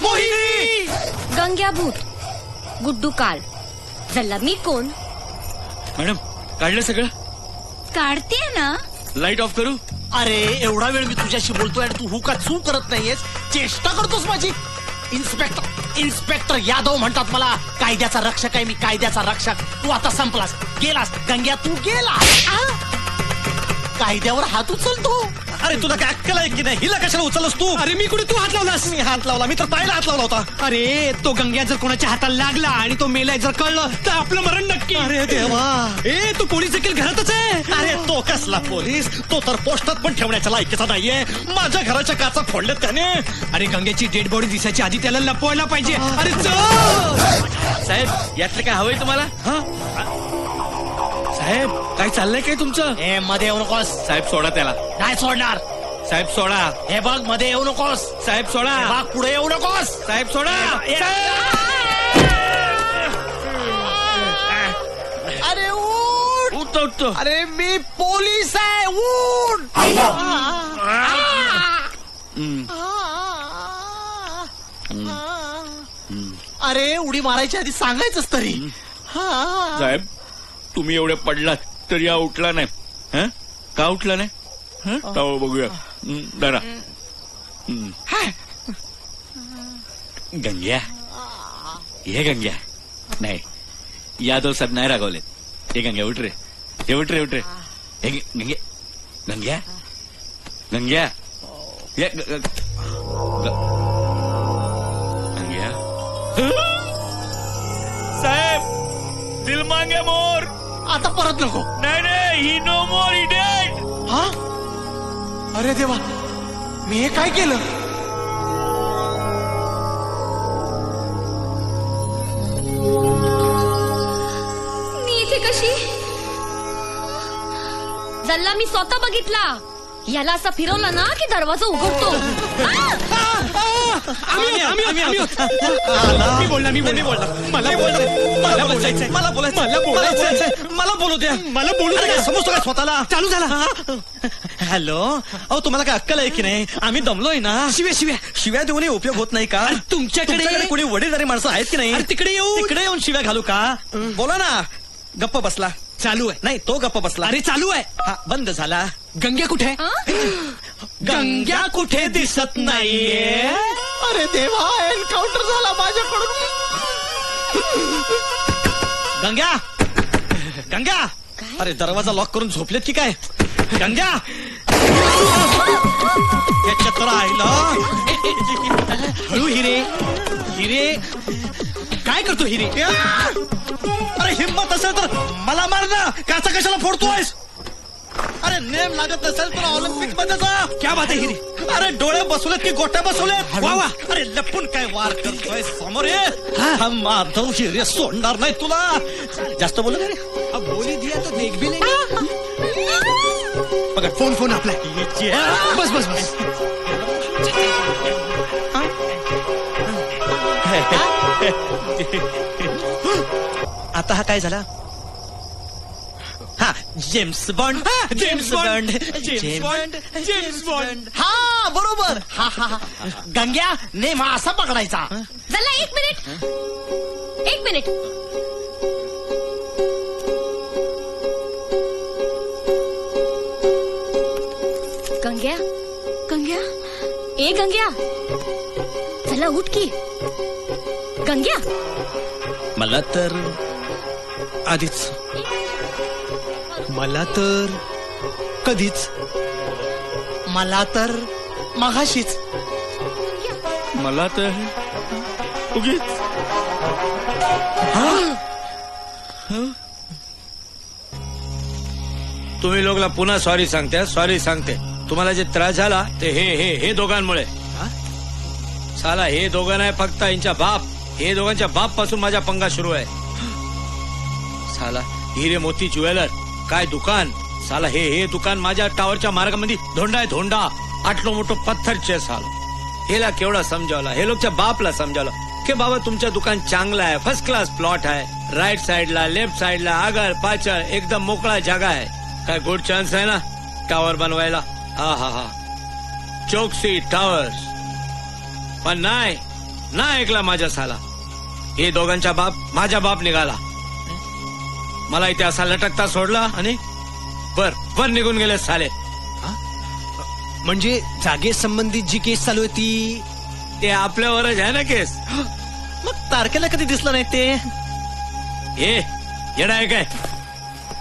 मोहिनी. गंग्या भूत, गुड्डू काळ, झाला मी कोण? मॅडम काढलं सगळं? काढते ना. लाईट ऑफ करू? अरे एवढा वेळ मी तुझ्याशी बोलतोय आणि तू हुका चू करत नाहीयेस. चेष्टा करतोस माझी. इन्स्पेक्टर यादव म्हणतात मला. कायद्याचा रक्षक आहे मी, कायद्याचा रक्षक. तू आता संपलास, गेलास गंग्या, तू गेलास. कायद्यावर हात उचलतो. अरे तुला काय अक्कल आहे की नाही? हिला कशाला उचलस तू? अरे मी कुठे तू हात लावलास? मी हात लावला. मी तर पायला हात लावला होता. अरे तो गंग्या जर कोणाच्या हाताला लागला आणि तो मेलाय जर कळलं तर आपलं मरण नक्की. अरे देवा. ए तो पोलीस देखील घरातच आहे. अरे तो कसला पोलीस? तो तर पोस्टात पण ठेवण्याच्या लायकीचा नाहीये. माझ्या घराच्या काचा फोडल्यात त्याने. अरे गंग्याची डेड बॉडी दिसायच्या आधी त्याला लपवायला पाहिजे. अरे चल. साहेब यातलं काय हवंय तुम्हाला? साहेब काय चाललंय काय तुमचं? ए मध्ये येऊ नकोस. साहेब सोडा त्याला. नाही सोडणार. साहेब सोडा. हे बघ मध्ये येऊ नकोस. साहेब सोडा. हे बघ पुढे येऊ नकोस. साहेब सोडा. अरे उठ. उठतो. अरे मी पोलीस आहे. उठ. अरे उडी मारायच्या आधी सांगायचंच तरी. साहेब तुम्ही एवढे पडलात तरी हा उठला नाही. हं? का उठला नाही? बघूया जरा. गंग्या हे गंग्या नाही, यादव साहेब नाही रागवलेत. हे गंग्या उठ रे. हे उठ रे उठ रे. हे गंग्या गंग्या गंग्या गंग्या. साहेब दिल मांगे मोर. आता परत नको. नाही नाही, ही नो मोर, ही डेड. हा. अरे देवा, मी हे काय केलं? मी इथे कशी? जल्ला मी स्वतः बघितला. याला असा फिरवला ना की दरवाजा उघडतो. मला बोलू द्या. मला बोलू द्या. समजतो काय स्वतःला? चालू झाला. हॅलो. अहो तुम्हाला काय अक्कल आहे की नाही? आम्ही दमलोय ना. शिव्या देऊनही उपयोग होत नाही का? तुमच्याकडे कोणी वडीलधारी माणसं आहेत की नाही? तिकडे येऊन शिव्या घालू का? बोला ना. गप्प बसला. चालू आहे. नाही तो गप्प बसला. अरे चालू आहे. हा बंद झाला. गंग्या कुठे आहे? गंग्या कुठे दिसत नाहीये. अरे देवा, एन्काउंटर झाला माझ्याकडून. गंग्या, गंग्या, अरे दरवाजा लॉक करून झोपलेत की काय? गंग्या, याच्या तर आईला. हळू हिरे, हिरे काय करतो हिरे? अरे हिम्मत असेल तर मला मार ना, काचा कशाला फोडतोयस? अरे नेम लागत नसेल तर ऑलिम्पिक मध्ये जा. क्या बात आहे हिरे? अरे डोळे बसवलेत की गोट्या बसवलेत? वा वा. अरे लपून काय वार करतोय? समोर ये. हा माधव हिरे सोडणार नाही तुला. जास्त बोलत रे. अब बोली दिया तो देख भी लेंगे. बघा फोन फोन आपला. बस बस बस. आता हा काय झाला? हा James bond. James bond. James bond. James bond. हा बरोबर. हा हा हा. गंग्या नेम हा असा पकडायचा. चला 1 मिनिट, 1 मिनिट. गंग्या, गंग्या, ए गंग्या, चला उठ की. गंग्या, मला तर आधीच, मला तर कधीच, मला तर मगाशीच, मला तर उगीच. तुम्ही लोकला पुन्हा सॉरी सांगते. सॉरी सांगते. तुम्हाला जे त्रास झाला ते हे दोघांमुळे. साला हे दोघं नाही, फक्त यांच्या बाप, हे दोघांच्या बाप पासून माझा पंगा सुरू आहे. साला हिरे मोती ज्वेलर काय दुकान. साला हे दुकान माझ्या टावरच्या मार्गामध्ये धोंडा आहे धोंडा. आटलो मोठो पत्थरचे साल. हेला केवढा समजावला, हे लोकच्या बापला समजावला की बाबा तुमचं दुकान चांगलं आहे, फर्स्ट क्लास प्लॉट आहे, राईट साइडला लेफ्ट साइडला आगळ पाचळ एकदम मोकळा जागा आहे. काय गुड चान्स आहे ना टावर बनवायला. हा हा हा चौकसी टावर्स. पण नाही ऐकला माझ्या साला. हे दोघांचा बाप माझा बाप निघाला. मला इथे असा लटकता सोडला आणि वर निघून गेले साले. म्हणजे जागेसंबंधित जी केस चालू आहे ती, ते आपल्यावरच आहे ना केस. मग तारखेला कधी दिसलं नाही ते? हे येडा आहे काय?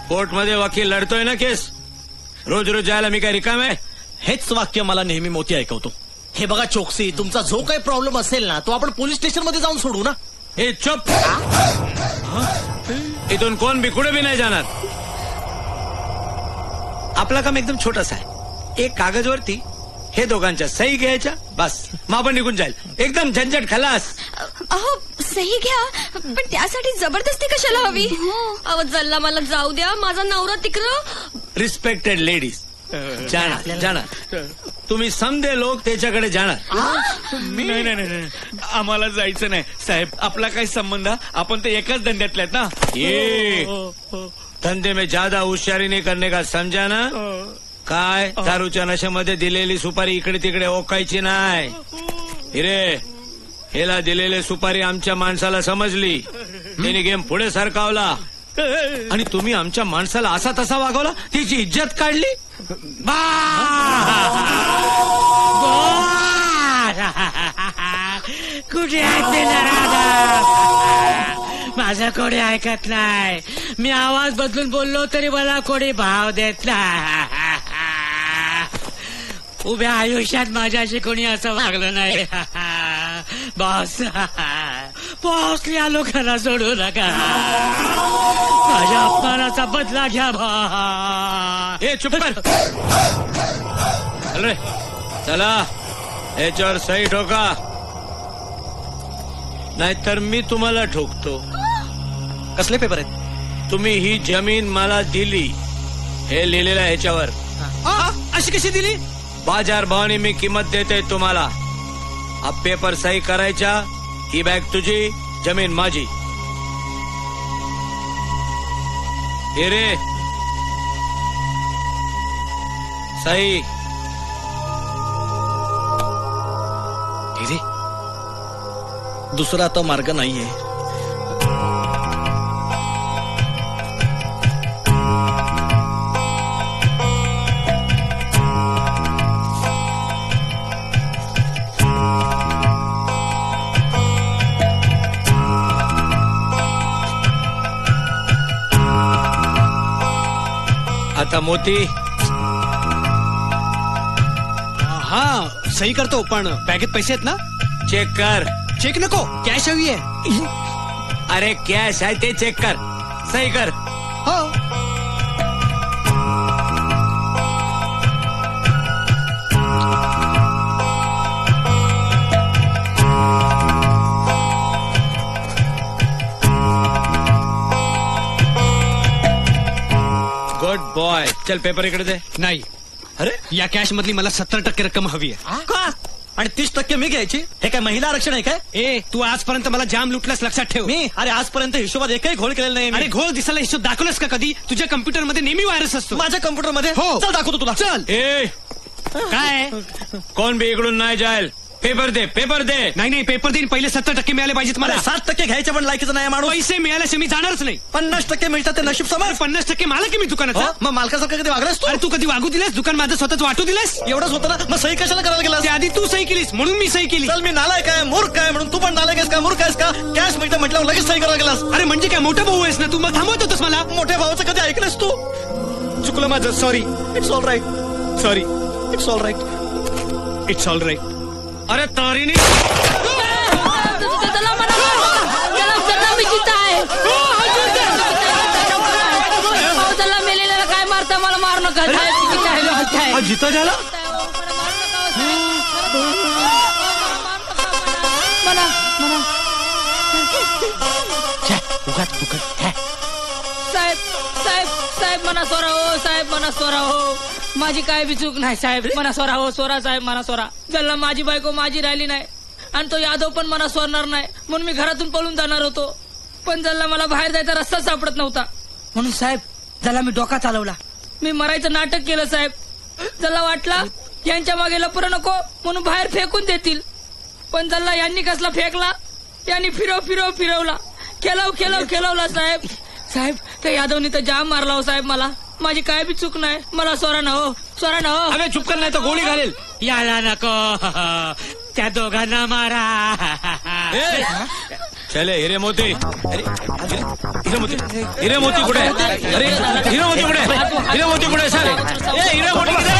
कोर्ट मध्ये वकील लढतोय ना केस. रोज जायला मी काय रिकाम आहे? हेच वाक्य मला नेहमी मोती ऐकवतो. हे बघा चोक्सी, तुमचा जो काही प्रॉब्लेम असेल ना तो आपण पोलीस स्टेशन मध्ये जाऊन सोडू ना. हे चुप. इथून कोण बी कुठे बी नाही जाणार. आपला काम एकदम छोटासा आहे. एक कागजवरती हे दोघांच्या सही घ्यायच्या, बस मग आपण निघून जाईल. एकदम झंझट खलास. अहो सही घ्या, पण त्यासाठी जबरदस्ती कशाला हवी? अहो जल्ला मला जाऊ द्या, माझा नवरा तिकडं. रिस्पेक्टेड लेडीज जाणार. तुम्ही समधे लोक त्याच्याकडे जाणार. नाही आम्हाला जायचं नाही साहेब. आपला काही संबंध, आपण ते एकाच धंद्यातले आहेत ना. ये धंदे में ज्यादा होशियारी नहीं करने का समजा ना. काय दारूच्या नशेमध्ये दिलेली सुपारी इकडे तिकडे ओकायची नाही. हिरे हेला दिलेली सुपारी आमच्या माणसाला समजली, त्याने गेम पुढे सरकावला आणि तुम्ही आमच्या माणसाला असा तसा वागवला, तिची इज्जत काढली. कुठे आहे माझं कोणी ऐकत नाही. मी आवाज बदलून बोललो तरी मला कोणी भाव देत नाही. उभ्या आयुष्यात माझ्याशी कोणी असं वागलं नाही. बॉस या लोकांना सोडू नका. माझ्या अपमानाचा बदला घ्या. हे चुप कर. चल रे चला, याच्यावर सही ठोका, नाहीतर मी तुम्हाला ठोकतो. कसले पेपर आहेत? तुम्ही ही जमीन मला दिली हे लिहिलेलं आहे ह्याच्यावर. अशी कशी दिली? बाजार भावाने मी किंमत देते तुम्हाला. हा पेपर सही करायच्या. ही बॅग तुझी, जमीन माझी. हे रे सही. हिरे दुसरा आता मार्ग नाहीये. मोती. हा सही करतो पण बॅगेत पैसे आहेत ना? चेक कर. चेक नको, कॅश हवी आहे. अरे कॅश आहे ते चेक कर. सही कर. हो. Good boy. चल पेपर इकडे दे. नाही. अरे या कॅश मधली मला 70% रक्कम हवी आहे. का? आणि 30% मी घ्यायची? हे काय महिला आरक्षण आहे काय? ए तू आजपर्यंत मला जाम लुटलास, लक्षात ठेव. मी अरे आजपर्यंत हिशोबात एकही घोळ केलेला नाही. अरे घोळ दिसायला हिशोब दाखवलास का कधी? तुझ्या कम्प्युटर मध्ये नेहमी व्हायरस असतो. माझ्या कम्प्युटर मध्ये? हो. चल दाखवतो तुला. चल. ए काय? कोण बी इकडून नाही जाईल. पेपर दे, पेपर दे. नाही पेपर देईन. पहिले 70% मिळाले पाहिजेत मला. 7% घ्यायच्या पण लायकीचं नाही माणूस. पैसे मिळाल्याशिवाय मी जाणारच नाही. 50% मिळतात ते नशीब समज. 50% मला की मी दुकानाचा. मग मालकासारखं कधी वागलास तू? अरे तू कधी वागू दिलास? दुकान माझं स्वतःच वाटू दिलास? एवढंच होतं ना, मग सही कशाला करायला गेला? आधी तू सही केलीस म्हणून मी सही केली. चल मी नालायक आहे, मूर्ख काय म्हणून तू पण नालायक आहेस का, मूर्ख आहेस का? कॅश मिळतं म्हटल्यावर लगेच सही करायला गेलास. अरे म्हणजे काय मोठा भाऊ आहेस ना तू? मग थांबवत होतोस मला. मोठ्या भावाचं कधी ऐकलंस तू? चुकलं माझं. Sorry. It's all right. Sorry. It's all right. It's all right. अरे तारीने त्याला मेलेल्याला काय मारता? मला मार नका. जिता झाला. साहेब साहेब साहेब मना सोरा हो. साहेब मना सोरा हो. माझी काय बी चूक नाही साहेब. मना सोरा हो. सोरा साहेब मना सोरा. जल्ला माझी बायको माझी राहिली नाही आणि तो यादव पण मला सोडणार नाही म्हणून मी घरातून पळून जाणार होतो. पण जल्ला मला बाहेर जायचा रस्ता सापडत नव्हता म्हणून साहेब जल्ला मी डोका चालवला. मी मरायचं नाटक केलं साहेब. जल्ला वाटला यांच्या मागे लपरं नको म्हणून बाहेर फेकून देतील. पण जल्ला यांनी कसला फेकला. यांनी फिरवला. खेळवला साहेब. साहेब त्या यादवनी तर जाम मारला हो साहेब मला. माझी काय बी चूक नाही. मला सोरा ना हो. सोरा ना हो. अरे चुप कर नाही तर गोळी घालेल. याला नको. त्या दोघांना मारा. चले हिरे मोती. हिरे मोती कुठे? अरे हिरे मोती कुठे? सर हिरे मोती कुठे?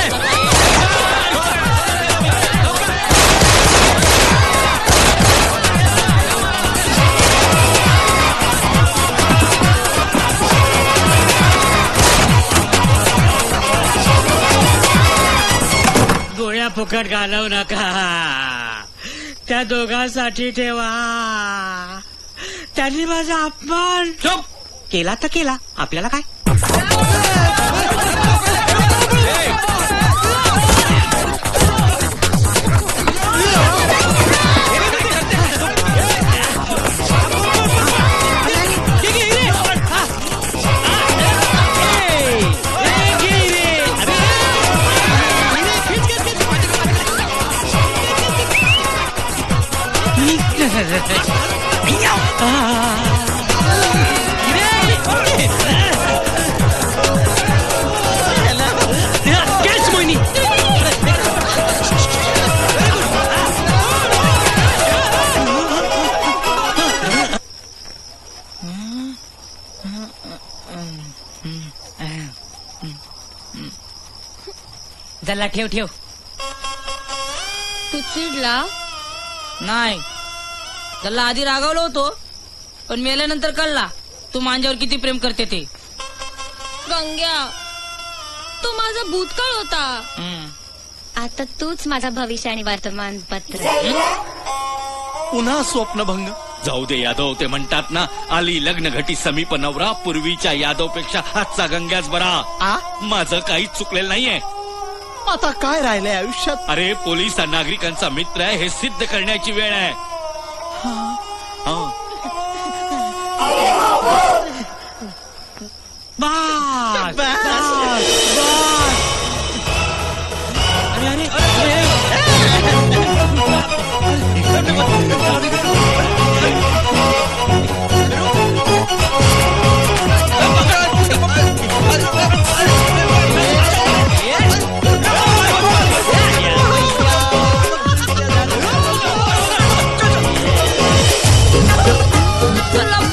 गोळ्या फुकट घालवू नका. त्या दोघांसाठी ठेवा. त्यांनी माझा अपमान केला तर केला. आपल्याला काय? जल्ला ठेव. तू चिडला नाही. जल्ला आधी रागावलो होतो पण मेल्यानंतर कळला तू माझ्यावर किती प्रेम करते ते. गंग्या तू माझा भूतकाळ होता. आता तूच माझा भविष्य आणि वर्तमान पत्र. पुन्हा स्वप्नभंग. जाऊ दे यादव. ते म्हणतात ना आली लग्न घटी समीप नवरा. पूर्वीच्या यादवपेक्षा आजचा गंग्याच बरा. माझं काहीच चुकलेलं नाहीये. आता काय राहिलंय आयुष्यात? अरे पोलीस हा नागरिकांचा मित्र आहे हे सिद्ध करण्याची वेळ आहे.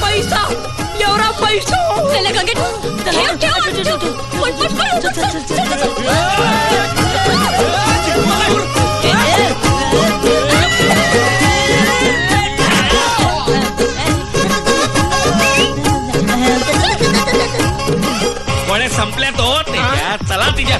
पैसा एवढा पैसा. चला गंगे गोळ्या संपल्या तो तिच्या चला तिच्या